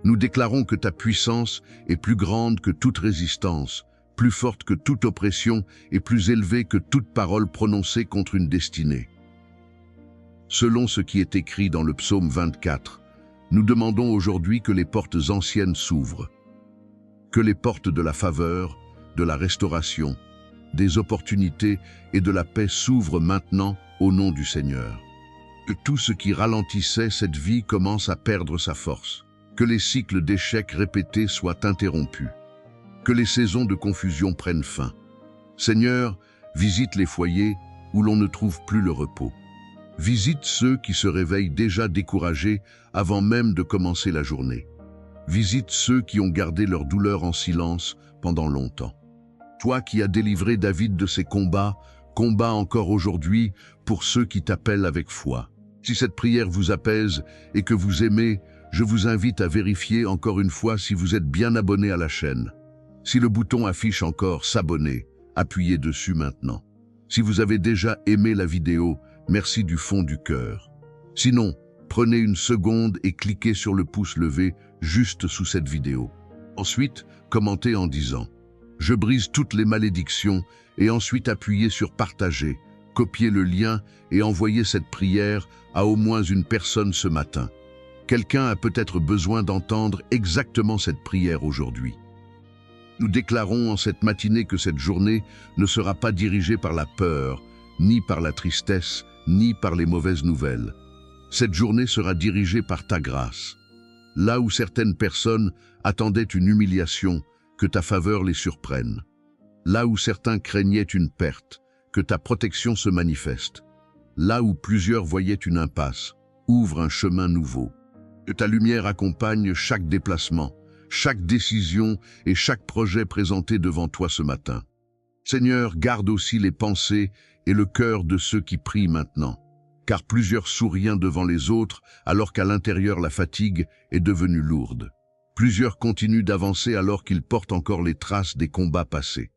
nous déclarons que ta puissance est plus grande que toute résistance, plus forte que toute oppression et plus élevée que toute parole prononcée contre une destinée. Selon ce qui est écrit dans le psaume 24, nous demandons aujourd'hui que les portes anciennes s'ouvrent, que les portes de la faveur, de la restauration, des opportunités et de la paix s'ouvrent maintenant au nom du Seigneur. Que tout ce qui ralentissait cette vie commence à perdre sa force. Que les cycles d'échecs répétés soient interrompus. Que les saisons de confusion prennent fin. Seigneur, visite les foyers où l'on ne trouve plus le repos. Visite ceux qui se réveillent déjà découragés avant même de commencer la journée. Visite ceux qui ont gardé leur douleur en silence pendant longtemps. Toi qui as délivré David de ses combats, combat encore aujourd'hui pour ceux qui t'appellent avec foi. Si cette prière vous apaise et que vous aimez, je vous invite à vérifier encore une fois si vous êtes bien abonné à la chaîne. Si le bouton affiche encore « S'abonner », appuyez dessus maintenant. Si vous avez déjà aimé la vidéo, merci du fond du cœur. Sinon, prenez une seconde et cliquez sur le pouce levé juste sous cette vidéo. Ensuite, commentez en disant « Je brise toutes les malédictions » et ensuite appuyez sur « Partager », copiez le lien et envoyez cette prière à au moins une personne ce matin. Quelqu'un a peut-être besoin d'entendre exactement cette prière aujourd'hui. Nous déclarons en cette matinée que cette journée ne sera pas dirigée par la peur, ni par la tristesse, ni par les mauvaises nouvelles. Cette journée sera dirigée par ta grâce. Là où certaines personnes attendaient une humiliation, que ta faveur les surprenne. Là où certains craignaient une perte, que ta protection se manifeste. Là où plusieurs voyaient une impasse, ouvre un chemin nouveau. Que ta lumière accompagne chaque déplacement, chaque décision et chaque projet présenté devant toi ce matin. Seigneur, garde aussi les pensées et le cœur de ceux qui prient maintenant. car plusieurs sourient devant les autres alors qu'à l'intérieur la fatigue est devenue lourde. Plusieurs continuent d'avancer alors qu'ils portent encore les traces des combats passés.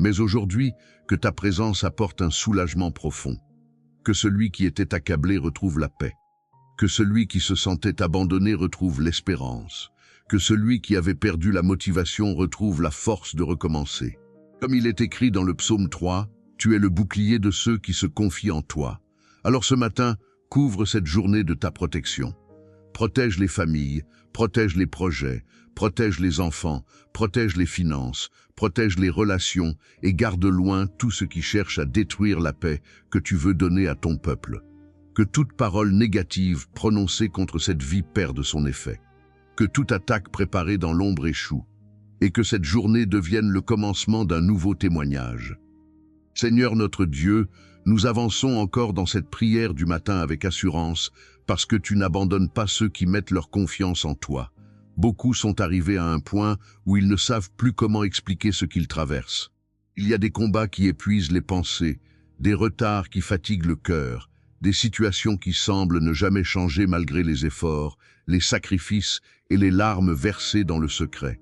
Mais aujourd'hui, que ta présence apporte un soulagement profond. Que celui qui était accablé retrouve la paix. Que celui qui se sentait abandonné retrouve l'espérance. Que celui qui avait perdu la motivation retrouve la force de recommencer. Comme il est écrit dans le psaume 3, « Tu es le bouclier de ceux qui se confient en toi ». Alors ce matin, couvre cette journée de ta protection. Protège les familles, protège les projets, protège les enfants, protège les finances, protège les relations et garde loin tout ce qui cherche à détruire la paix que tu veux donner à ton peuple. Que toute parole négative prononcée contre cette vie perde son effet. Que toute attaque préparée dans l'ombre échoue. Et que cette journée devienne le commencement d'un nouveau témoignage. Seigneur notre Dieu, nous avançons encore dans cette prière du matin avec assurance, parce que tu n'abandonnes pas ceux qui mettent leur confiance en toi. Beaucoup sont arrivés à un point où ils ne savent plus comment expliquer ce qu'ils traversent. Il y a des combats qui épuisent les pensées, des retards qui fatiguent le cœur, des situations qui semblent ne jamais changer malgré les efforts, les sacrifices et les larmes versées dans le secret.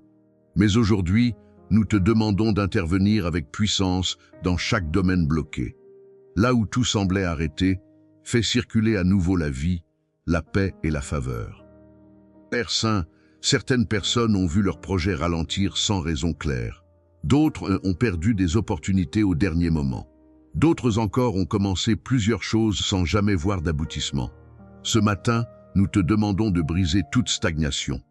Mais aujourd'hui, nous te demandons d'intervenir avec puissance dans chaque domaine bloqué. Là où tout semblait arrêté, fais circuler à nouveau la vie, la paix et la faveur. Père Saint, certaines personnes ont vu leur projet ralentir sans raison claire. D'autres ont perdu des opportunités au dernier moment. D'autres encore ont commencé plusieurs choses sans jamais voir d'aboutissement. Ce matin, nous te demandons de briser toute stagnation.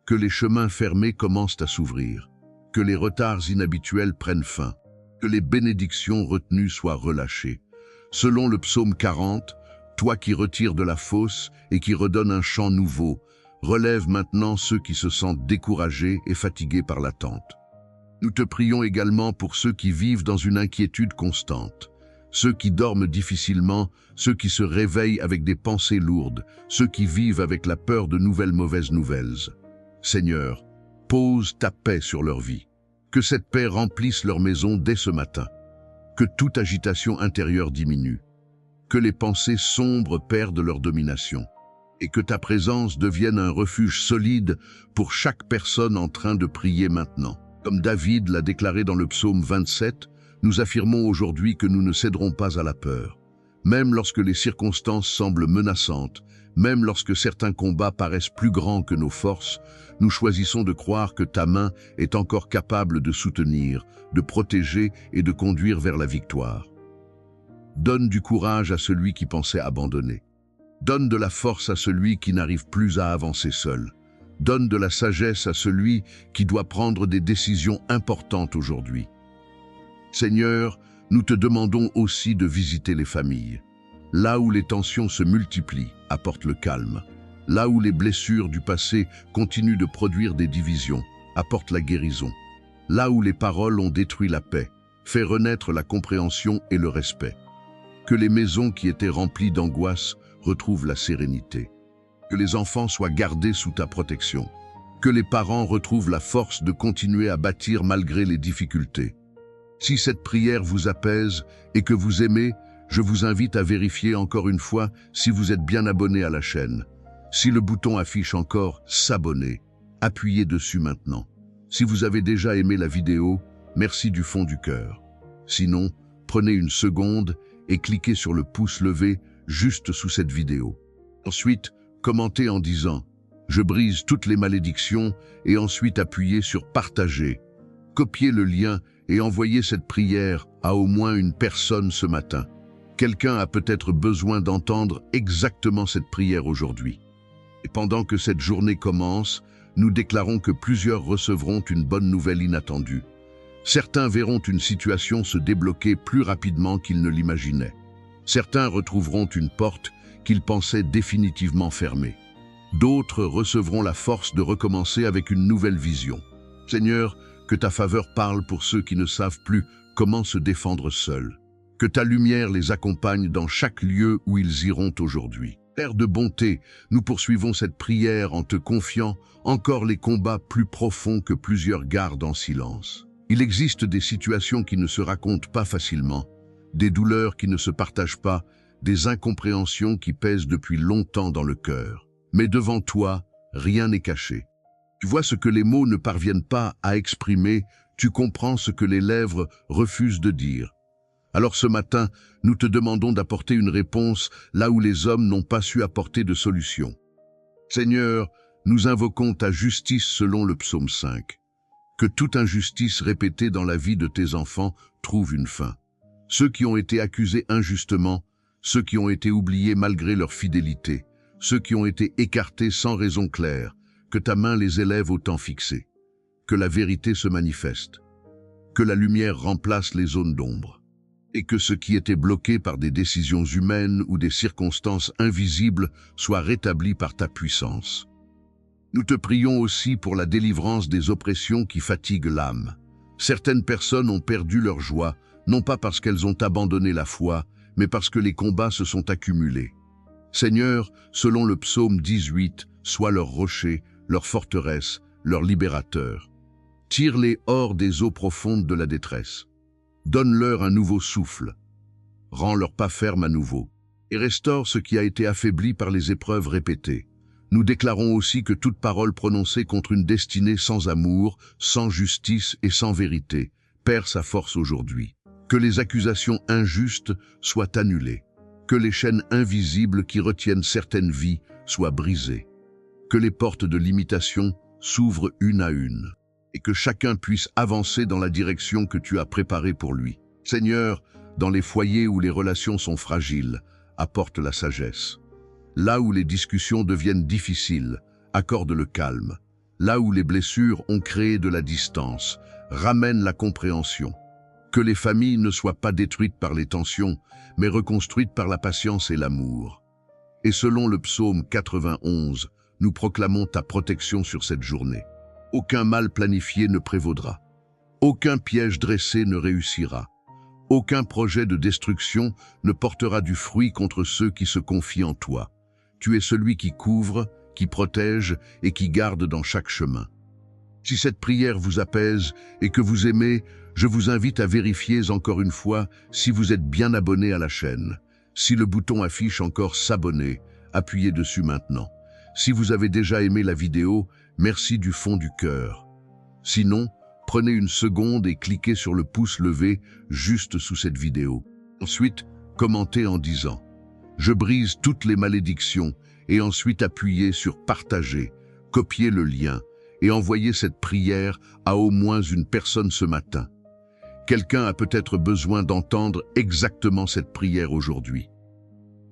Que les chemins fermés commencent à s'ouvrir. Que les retards inhabituels prennent fin. Que les bénédictions retenues soient relâchées. Selon le psaume 40, toi qui retires de la fosse et qui redonnes un chant nouveau, relève maintenant ceux qui se sentent découragés et fatigués par l'attente. Nous te prions également pour ceux qui vivent dans une inquiétude constante, ceux qui dorment difficilement, ceux qui se réveillent avec des pensées lourdes, ceux qui vivent avec la peur de nouvelles mauvaises nouvelles. Seigneur, pose ta paix sur leur vie. Que cette paix remplisse leur maison dès ce matin. Que toute agitation intérieure diminue. Que les pensées sombres perdent leur domination. Et que ta présence devienne un refuge solide pour chaque personne en train de prier maintenant. Comme David l'a déclaré dans le psaume 27, nous affirmons aujourd'hui que nous ne céderons pas à la peur. Même lorsque les circonstances semblent menaçantes, même lorsque certains combats paraissent plus grands que nos forces, nous choisissons de croire que ta main est encore capable de soutenir, de protéger et de conduire vers la victoire. Donne du courage à celui qui pensait abandonner. Donne de la force à celui qui n'arrive plus à avancer seul. Donne de la sagesse à celui qui doit prendre des décisions importantes aujourd'hui. Seigneur, nous te demandons aussi de visiter les familles. Là où les tensions se multiplient, apporte le calme. Là où les blessures du passé continuent de produire des divisions, apporte la guérison. Là où les paroles ont détruit la paix, fais renaître la compréhension et le respect. Que les maisons qui étaient remplies d'angoisse retrouvent la sérénité. Que les enfants soient gardés sous ta protection. Que les parents retrouvent la force de continuer à bâtir malgré les difficultés. Si cette prière vous apaise et que vous aimez, je vous invite à vérifier encore une fois si vous êtes bien abonné à la chaîne. Si le bouton affiche encore « S'abonner », appuyez dessus maintenant. Si vous avez déjà aimé la vidéo, merci du fond du cœur. Sinon, prenez une seconde et cliquez sur le pouce levé juste sous cette vidéo. Ensuite, commentez en disant « Je brise toutes les malédictions » et ensuite appuyez sur « Partager ». Copiez le lien et envoyez cette prière à au moins une personne ce matin. Quelqu'un a peut-être besoin d'entendre exactement cette prière aujourd'hui. Et pendant que cette journée commence, nous déclarons que plusieurs recevront une bonne nouvelle inattendue. Certains verront une situation se débloquer plus rapidement qu'ils ne l'imaginaient. Certains retrouveront une porte qu'ils pensaient définitivement fermée. D'autres recevront la force de recommencer avec une nouvelle vision. Seigneur, que ta faveur parle pour ceux qui ne savent plus comment se défendre seuls. Que ta lumière les accompagne dans chaque lieu où ils iront aujourd'hui. Père de bonté, nous poursuivons cette prière en te confiant encore les combats plus profonds que plusieurs gardent en silence. Il existe des situations qui ne se racontent pas facilement, des douleurs qui ne se partagent pas, des incompréhensions qui pèsent depuis longtemps dans le cœur. Mais devant toi, rien n'est caché. Tu vois ce que les mots ne parviennent pas à exprimer, tu comprends ce que les lèvres refusent de dire. Alors ce matin, nous te demandons d'apporter une réponse là où les hommes n'ont pas su apporter de solution. Seigneur, nous invoquons ta justice selon le psaume 5. Que toute injustice répétée dans la vie de tes enfants trouve une fin. Ceux qui ont été accusés injustement, ceux qui ont été oubliés malgré leur fidélité, ceux qui ont été écartés sans raison claire, que ta main les élève au temps fixé. Que la vérité se manifeste. Que la lumière remplace les zones d'ombre. Et que ce qui était bloqué par des décisions humaines ou des circonstances invisibles soit rétabli par ta puissance. Nous te prions aussi pour la délivrance des oppressions qui fatiguent l'âme. Certaines personnes ont perdu leur joie, non pas parce qu'elles ont abandonné la foi, mais parce que les combats se sont accumulés. Seigneur, selon le psaume 18, sois leur rocher, leur forteresse, leur libérateur. Tire-les hors des eaux profondes de la détresse. Donne-leur un nouveau souffle. Rends leurs pas fermes à nouveau. Et restaure ce qui a été affaibli par les épreuves répétées. Nous déclarons aussi que toute parole prononcée contre une destinée sans amour, sans justice et sans vérité perd sa force aujourd'hui. Que les accusations injustes soient annulées. Que les chaînes invisibles qui retiennent certaines vies soient brisées. Que les portes de l'imitation s'ouvrent une à une. Et que chacun puisse avancer dans la direction que tu as préparée pour lui. Seigneur, dans les foyers où les relations sont fragiles, apporte la sagesse. Là où les discussions deviennent difficiles, accorde le calme. Là où les blessures ont créé de la distance, ramène la compréhension. Que les familles ne soient pas détruites par les tensions, mais reconstruites par la patience et l'amour. Et selon le psaume 91, nous proclamons ta protection sur cette journée. Aucun mal planifié ne prévaudra. Aucun piège dressé ne réussira. Aucun projet de destruction ne portera du fruit contre ceux qui se confient en toi. Tu es celui qui couvre, qui protège et qui garde dans chaque chemin. Si cette prière vous apaise et que vous aimez, je vous invite à vérifier encore une fois si vous êtes bien abonné à la chaîne. Si le bouton affiche encore s'abonner, appuyez dessus maintenant. Si vous avez déjà aimé la vidéo, merci du fond du cœur. Sinon, prenez une seconde et cliquez sur le pouce levé juste sous cette vidéo. Ensuite, commentez en disant « Je brise toutes les malédictions » et ensuite appuyez sur « Partager », copiez le lien et envoyez cette prière à au moins une personne ce matin. Quelqu'un a peut-être besoin d'entendre exactement cette prière aujourd'hui.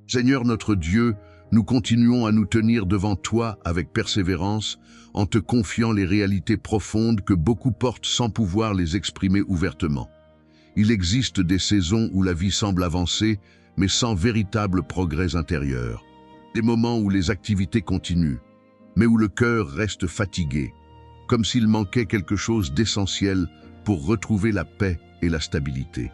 Seigneur notre Dieu, nous continuons à nous tenir devant toi avec persévérance, en te confiant les réalités profondes que beaucoup portent sans pouvoir les exprimer ouvertement. Il existe des saisons où la vie semble avancer, mais sans véritable progrès intérieur. Des moments où les activités continuent, mais où le cœur reste fatigué, comme s'il manquait quelque chose d'essentiel pour retrouver la paix et la stabilité.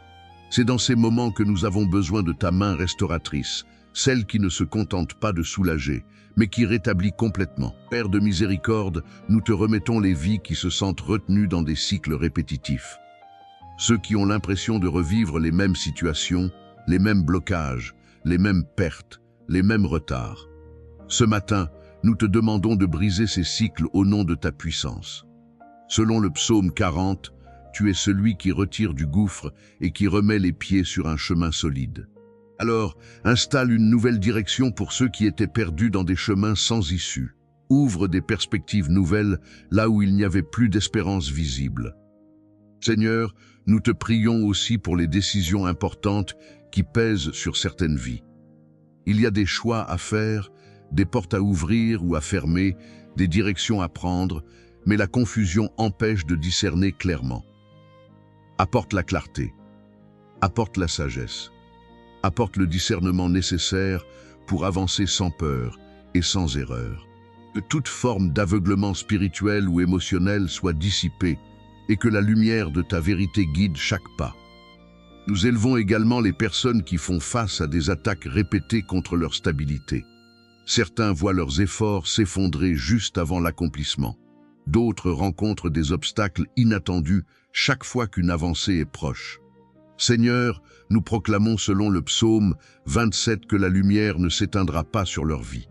C'est dans ces moments que nous avons besoin de ta main restauratrice, celle qui ne se contente pas de soulager, mais qui rétablit complètement. Père de miséricorde, nous te remettons les vies qui se sentent retenues dans des cycles répétitifs. Ceux qui ont l'impression de revivre les mêmes situations, les mêmes blocages, les mêmes pertes, les mêmes retards. Ce matin, nous te demandons de briser ces cycles au nom de ta puissance. Selon le psaume 40, tu es celui qui retire du gouffre et qui remet les pieds sur un chemin solide. Alors, installe une nouvelle direction pour ceux qui étaient perdus dans des chemins sans issue. Ouvre des perspectives nouvelles là où il n'y avait plus d'espérance visible. Seigneur, nous te prions aussi pour les décisions importantes qui pèsent sur certaines vies. Il y a des choix à faire, des portes à ouvrir ou à fermer, des directions à prendre, mais la confusion empêche de discerner clairement. Apporte la clarté, apporte la sagesse. Apporte le discernement nécessaire pour avancer sans peur et sans erreur. Que toute forme d'aveuglement spirituel ou émotionnel soit dissipée et que la lumière de ta vérité guide chaque pas. Nous élevons également les personnes qui font face à des attaques répétées contre leur stabilité. Certains voient leurs efforts s'effondrer juste avant l'accomplissement. D'autres rencontrent des obstacles inattendus chaque fois qu'une avancée est proche. Seigneur, nous proclamons selon le psaume 27 que la lumière ne s'éteindra pas sur leur vie.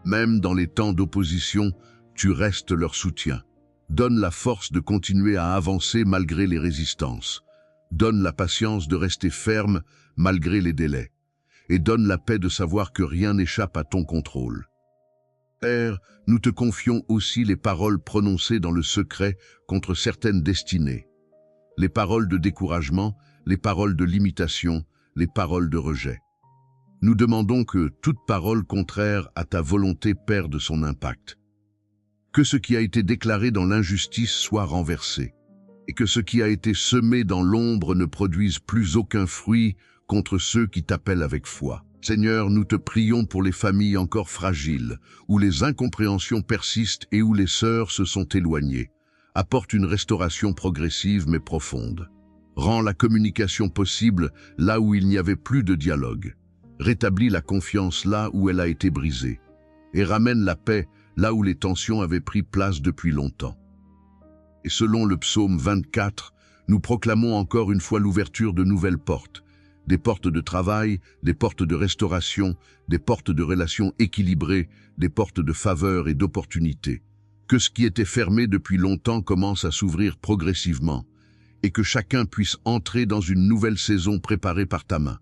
Même dans les temps d'opposition, tu restes leur soutien. Donne la force de continuer à avancer malgré les résistances. Donne la patience de rester ferme malgré les délais. Et donne la paix de savoir que rien n'échappe à ton contrôle. Père, nous te confions aussi les paroles prononcées dans le secret contre certaines destinées. Les paroles de découragement, les paroles de limitation, les paroles de rejet. Nous demandons que toute parole contraire à ta volonté perde son impact. Que ce qui a été déclaré dans l'injustice soit renversé, et que ce qui a été semé dans l'ombre ne produise plus aucun fruit contre ceux qui t'appellent avec foi. Seigneur, nous te prions pour les familles encore fragiles, où les incompréhensions persistent et où les sœurs se sont éloignées. Apporte une restauration progressive mais profonde. Rends la communication possible là où il n'y avait plus de dialogue. Rétablis la confiance là où elle a été brisée. Et ramène la paix là où les tensions avaient pris place depuis longtemps. Et selon le psaume 24, nous proclamons encore une fois l'ouverture de nouvelles portes. Des portes de travail, des portes de restauration, des portes de relations équilibrées, des portes de faveur et d'opportunités. Que ce qui était fermé depuis longtemps commence à s'ouvrir progressivement, et que chacun puisse entrer dans une nouvelle saison préparée par ta main.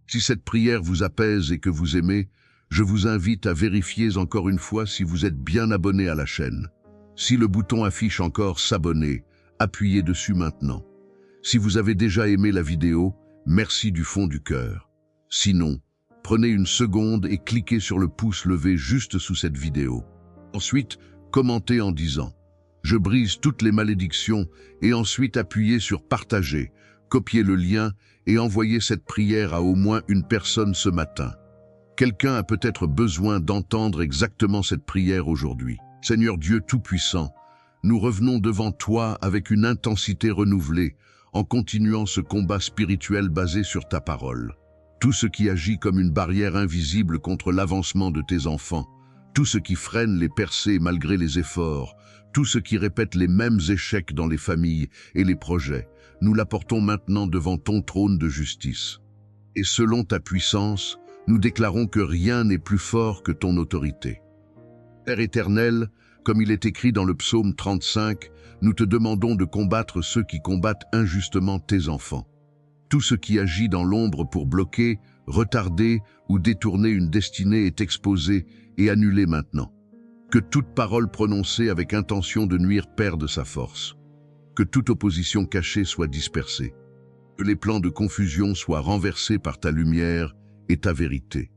Si cette prière vous apaise et que vous aimez, je vous invite à vérifier encore une fois si vous êtes bien abonné à la chaîne. Si le bouton affiche encore s'abonner, appuyez dessus maintenant. Si vous avez déjà aimé la vidéo, merci du fond du cœur. Sinon, prenez une seconde et cliquez sur le pouce levé juste sous cette vidéo. Ensuite, commentez en disant « Je brise toutes les malédictions » et ensuite appuyez sur « Partager », copiez le lien et envoyez cette prière à au moins une personne ce matin. Quelqu'un a peut-être besoin d'entendre exactement cette prière aujourd'hui. Seigneur Dieu Tout-Puissant, nous revenons devant toi avec une intensité renouvelée, en continuant ce combat spirituel basé sur ta parole. Tout ce qui agit comme une barrière invisible contre l'avancement de tes enfants, tout ce qui freine les percées malgré les efforts, tout ce qui répète les mêmes échecs dans les familles et les projets, nous l'apportons maintenant devant ton trône de justice. Et selon ta puissance, nous déclarons que rien n'est plus fort que ton autorité. Père éternel, comme il est écrit dans le psaume 35, nous te demandons de combattre ceux qui combattent injustement tes enfants. Tout ce qui agit dans l'ombre pour bloquer, retarder ou détourner une destinée est exposé et annulé maintenant. Que toute parole prononcée avec intention de nuire perde sa force. Que toute opposition cachée soit dispersée. Que les plans de confusion soient renversés par ta lumière et ta vérité.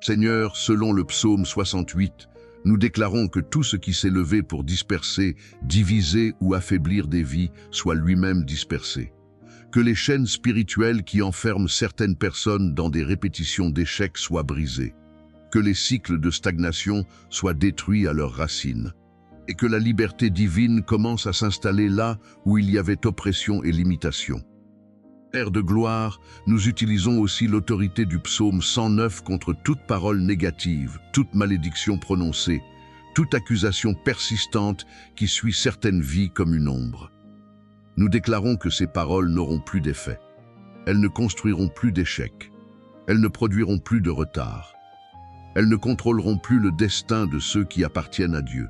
Seigneur, selon le psaume 68, nous déclarons que tout ce qui s'est levé pour disperser, diviser ou affaiblir des vies soit lui-même dispersé. Que les chaînes spirituelles qui enferment certaines personnes dans des répétitions d'échecs soient brisées. Que les cycles de stagnation soient détruits à leurs racines. Et que la liberté divine commence à s'installer là où il y avait oppression et limitation. Père de gloire, nous utilisons aussi l'autorité du psaume 109 contre toute parole négative, toute malédiction prononcée, toute accusation persistante qui suit certaines vies comme une ombre. Nous déclarons que ces paroles n'auront plus d'effet. Elles ne construiront plus d'échecs. Elles ne produiront plus de retard. Elles ne contrôleront plus le destin de ceux qui appartiennent à Dieu.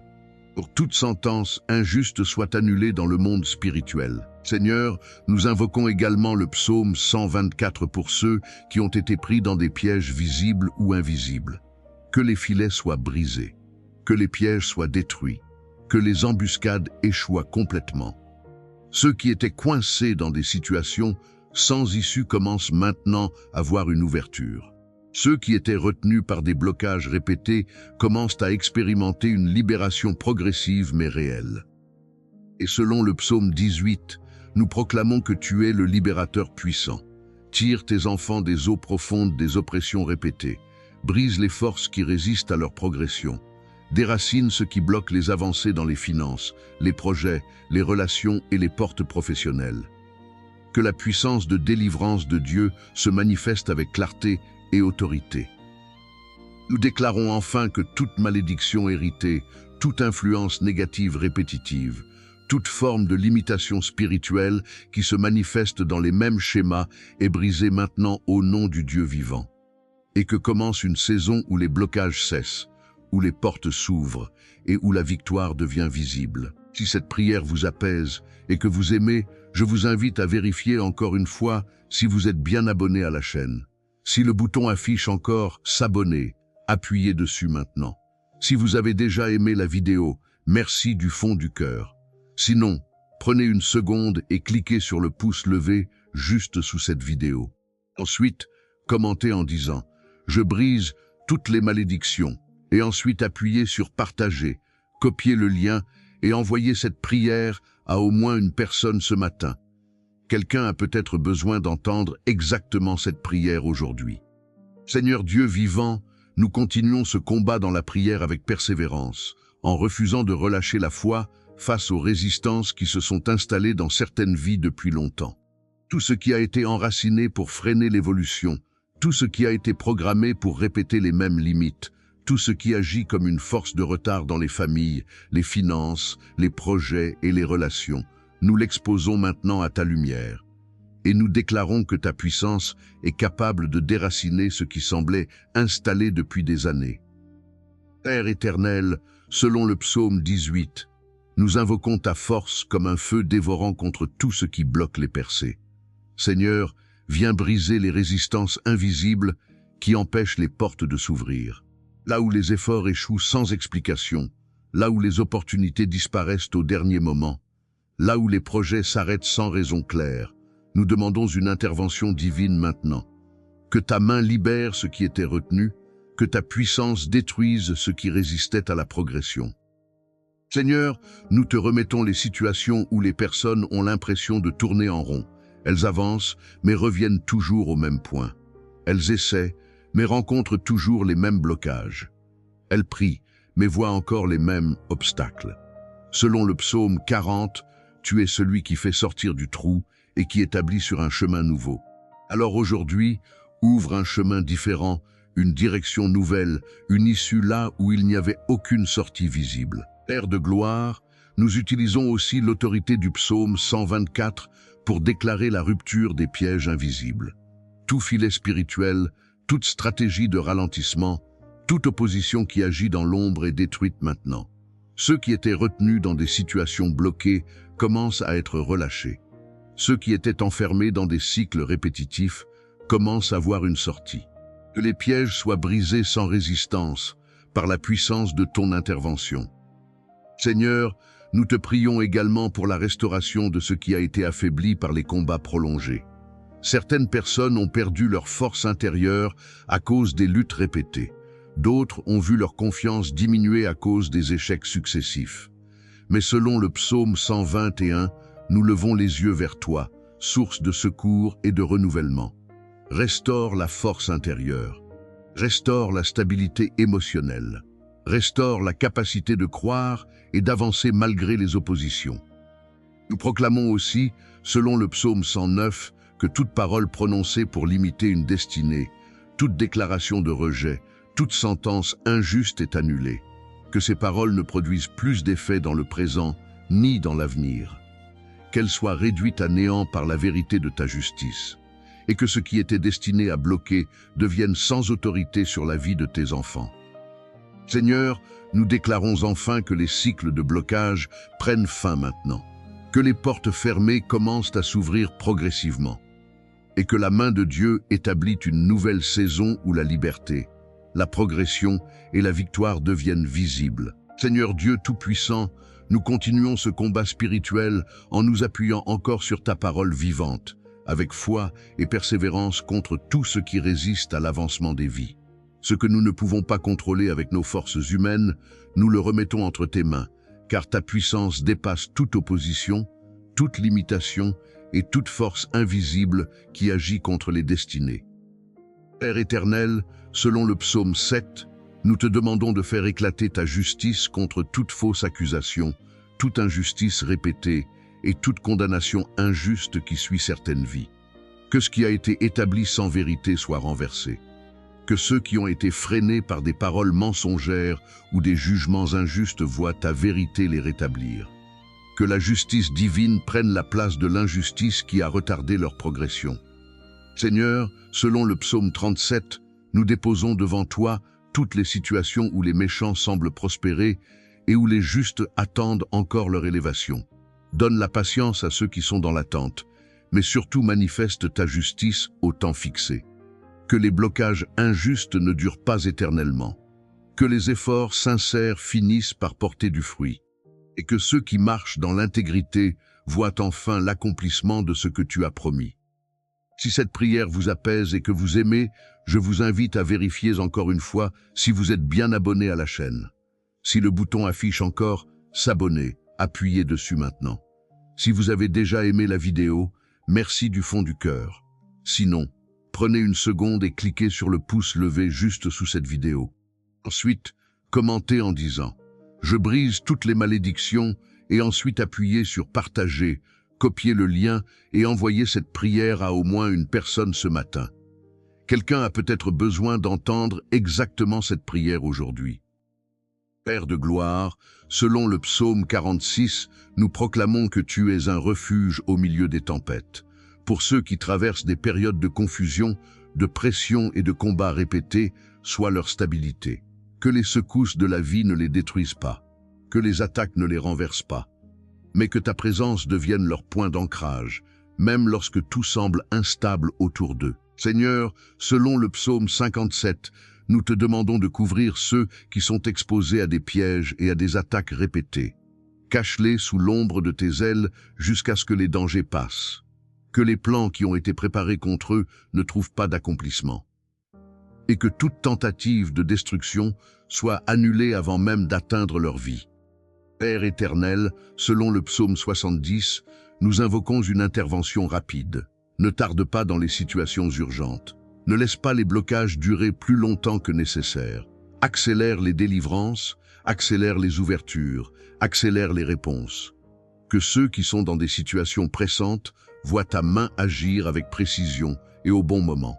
Pour toute sentence injuste soit annulée dans le monde spirituel. Seigneur, nous invoquons également le psaume 124 pour ceux qui ont été pris dans des pièges visibles ou invisibles. Que les filets soient brisés, que les pièges soient détruits, que les embuscades échouent complètement. Ceux qui étaient coincés dans des situations sans issue commencent maintenant à voir une ouverture. Ceux qui étaient retenus par des blocages répétés commencent à expérimenter une libération progressive mais réelle. Et selon le psaume 18, nous proclamons que tu es le libérateur puissant. Tire tes enfants des eaux profondes des oppressions répétées. Brise les forces qui résistent à leur progression. Déracine ce qui bloque les avancées dans les finances, les projets, les relations et les portes professionnelles. Que la puissance de délivrance de Dieu se manifeste avec clarté et autorité. Nous déclarons enfin que toute malédiction héritée, toute influence négative répétitive, toute forme de limitation spirituelle qui se manifeste dans les mêmes schémas est brisée maintenant au nom du Dieu vivant. Et que commence une saison où les blocages cessent, où les portes s'ouvrent et où la victoire devient visible. Si cette prière vous apaise et que vous aimez, je vous invite à vérifier encore une fois si vous êtes bien abonné à la chaîne. Si le bouton affiche encore « S'abonner », appuyez dessus maintenant. Si vous avez déjà aimé la vidéo, merci du fond du cœur. Sinon, prenez une seconde et cliquez sur le pouce levé juste sous cette vidéo. Ensuite, commentez en disant « Je brise toutes les malédictions » et ensuite appuyez sur « Partager », copiez le lien et envoyez cette prière à au moins une personne ce matin. Quelqu'un a peut-être besoin d'entendre exactement cette prière aujourd'hui. Seigneur Dieu vivant, nous continuons ce combat dans la prière avec persévérance, en refusant de relâcher la foi face aux résistances qui se sont installées dans certaines vies depuis longtemps. Tout ce qui a été enraciné pour freiner l'évolution, tout ce qui a été programmé pour répéter les mêmes limites, tout ce qui agit comme une force de retard dans les familles, les finances, les projets et les relations, nous l'exposons maintenant à ta lumière. Et nous déclarons que ta puissance est capable de déraciner ce qui semblait installé depuis des années. Père éternel, selon le psaume 18, nous invoquons ta force comme un feu dévorant contre tout ce qui bloque les percées. Seigneur, viens briser les résistances invisibles qui empêchent les portes de s'ouvrir. Là où les efforts échouent sans explication, là où les opportunités disparaissent au dernier moment, là où les projets s'arrêtent sans raison claire, nous demandons une intervention divine maintenant. Que ta main libère ce qui était retenu, que ta puissance détruise ce qui résistait à la progression. Seigneur, nous te remettons les situations où les personnes ont l'impression de tourner en rond. Elles avancent, mais reviennent toujours au même point. Elles essaient, mais rencontrent toujours les mêmes blocages. Elles prient, mais voient encore les mêmes obstacles. Selon le psaume 40, tu es celui qui fait sortir du trou et qui établit sur un chemin nouveau. Alors aujourd'hui, ouvre un chemin différent, une direction nouvelle, une issue là où il n'y avait aucune sortie visible. Père de gloire, nous utilisons aussi l'autorité du psaume 124 pour déclarer la rupture des pièges invisibles. Tout filet spirituel, toute stratégie de ralentissement, toute opposition qui agit dans l'ombre est détruite maintenant. Ceux qui étaient retenus dans des situations bloquées commencent à être relâchés. Ceux qui étaient enfermés dans des cycles répétitifs commencent à voir une sortie. Que les pièges soient brisés sans résistance par la puissance de ton intervention. Seigneur, nous te prions également pour la restauration de ce qui a été affaibli par les combats prolongés. Certaines personnes ont perdu leur force intérieure à cause des luttes répétées. D'autres ont vu leur confiance diminuer à cause des échecs successifs. Mais selon le psaume 121, nous levons les yeux vers toi, source de secours et de renouvellement. Restaure la force intérieure. Restaure la stabilité émotionnelle. Restaure la capacité de croire et d'avancer malgré les oppositions. Nous proclamons aussi, selon le psaume 109, que toute parole prononcée pour limiter une destinée, toute déclaration de rejet, toute sentence injuste est annulée, que ces paroles ne produisent plus d'effet dans le présent ni dans l'avenir, qu'elles soient réduites à néant par la vérité de ta justice, et que ce qui était destiné à bloquer devienne sans autorité sur la vie de tes enfants. Seigneur, nous déclarons enfin que les cycles de blocage prennent fin maintenant, que les portes fermées commencent à s'ouvrir progressivement, et que la main de Dieu établit une nouvelle saison où la liberté, la progression et la victoire deviennent visibles. Seigneur Dieu Tout-Puissant, nous continuons ce combat spirituel en nous appuyant encore sur ta parole vivante, avec foi et persévérance contre tout ce qui résiste à l'avancement des vies. Ce que nous ne pouvons pas contrôler avec nos forces humaines, nous le remettons entre tes mains, car ta puissance dépasse toute opposition, toute limitation et toute force invisible qui agit contre les destinées. Père éternel, selon le psaume 7, nous te demandons de faire éclater ta justice contre toute fausse accusation, toute injustice répétée et toute condamnation injuste qui suit certaines vies. Que ce qui a été établi sans vérité soit renversé. Que ceux qui ont été freinés par des paroles mensongères ou des jugements injustes voient ta vérité les rétablir. que la justice divine prenne la place de l'injustice qui a retardé leur progression. Seigneur, selon le psaume 37, nous déposons devant toi toutes les situations où les méchants semblent prospérer et où les justes attendent encore leur élévation. Donne la patience à ceux qui sont dans l'attente, mais surtout manifeste ta justice au temps fixé. Que les blocages injustes ne durent pas éternellement. Que les efforts sincères finissent par porter du fruit. Et que ceux qui marchent dans l'intégrité voient enfin l'accomplissement de ce que tu as promis. Si cette prière vous apaise et que vous aimez, je vous invite à vérifier encore une fois si vous êtes bien abonné à la chaîne. Si le bouton affiche encore « S'abonner », appuyez dessus maintenant. Si vous avez déjà aimé la vidéo, merci du fond du cœur. Sinon, prenez une seconde et cliquez sur le pouce levé juste sous cette vidéo. Ensuite, commentez en disant « Je brise toutes les malédictions » et ensuite appuyez sur « Partager », copiez le lien et envoyez cette prière à au moins une personne ce matin. Quelqu'un a peut-être besoin d'entendre exactement cette prière aujourd'hui. Père de gloire, selon le psaume 46, nous proclamons que tu es un refuge au milieu des tempêtes. Pour ceux qui traversent des périodes de confusion, de pression et de combats répétés, sois leur stabilité. Que les secousses de la vie ne les détruisent pas, que les attaques ne les renversent pas, mais que ta présence devienne leur point d'ancrage, même lorsque tout semble instable autour d'eux. Seigneur, selon le psaume 57, nous te demandons de couvrir ceux qui sont exposés à des pièges et à des attaques répétées. Cache-les sous l'ombre de tes ailes jusqu'à ce que les dangers passent. Que les plans qui ont été préparés contre eux ne trouvent pas d'accomplissement. Et que toute tentative de destruction soit annulée avant même d'atteindre leur vie. Père éternel, selon le psaume 70, nous invoquons une intervention rapide. Ne tarde pas dans les situations urgentes. Ne laisse pas les blocages durer plus longtemps que nécessaire. Accélère les délivrances, accélère les ouvertures, accélère les réponses. Que ceux qui sont dans des situations pressantes voient ta main agir avec précision et au bon moment.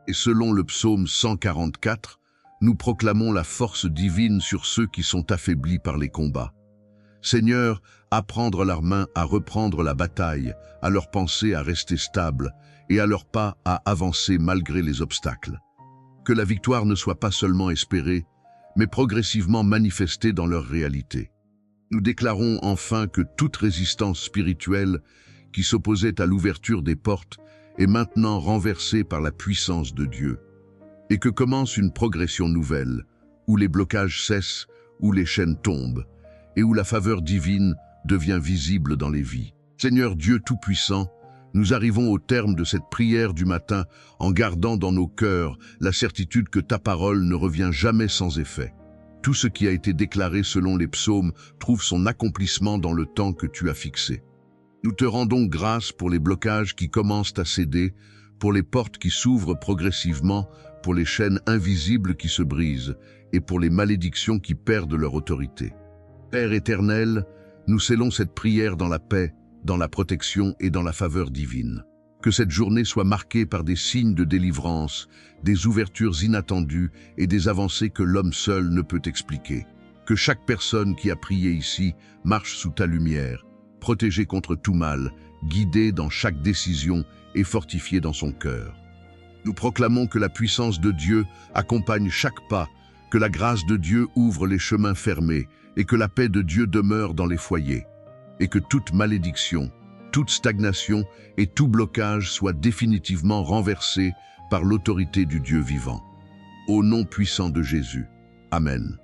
Et selon le psaume 144, nous proclamons la force divine sur ceux qui sont affaiblis par les combats. Seigneur, apprendre leurs mains à reprendre la bataille, à leurs pensées à rester stables et à leurs pas à avancer malgré les obstacles. Que la victoire ne soit pas seulement espérée, mais progressivement manifestée dans leur réalité. Nous déclarons enfin que toute résistance spirituelle qui s'opposait à l'ouverture des portes est maintenant renversée par la puissance de Dieu, et que commence une progression nouvelle, où les blocages cessent, où les chaînes tombent, et où la faveur divine devient visible dans les vies. Seigneur Dieu Tout-Puissant, nous arrivons au terme de cette prière du matin en gardant dans nos cœurs la certitude que ta parole ne revient jamais sans effet. Tout ce qui a été déclaré selon les psaumes trouve son accomplissement dans le temps que tu as fixé. Nous te rendons grâce pour les blocages qui commencent à céder, pour les portes qui s'ouvrent progressivement, pour les chaînes invisibles qui se brisent et pour les malédictions qui perdent leur autorité. Père éternel, nous scellons cette prière dans la paix, dans la protection et dans la faveur divine. Que cette journée soit marquée par des signes de délivrance, des ouvertures inattendues et des avancées que l'homme seul ne peut expliquer. Que chaque personne qui a prié ici marche sous ta lumière, protégée contre tout mal, guidée dans chaque décision et fortifiée dans son cœur. Nous proclamons que la puissance de Dieu accompagne chaque pas, que la grâce de Dieu ouvre les chemins fermés et que la paix de Dieu demeure dans les foyers. Et que toute malédiction, toute stagnation et tout blocage soient définitivement renversés par l'autorité du Dieu vivant. Au nom puissant de Jésus. Amen.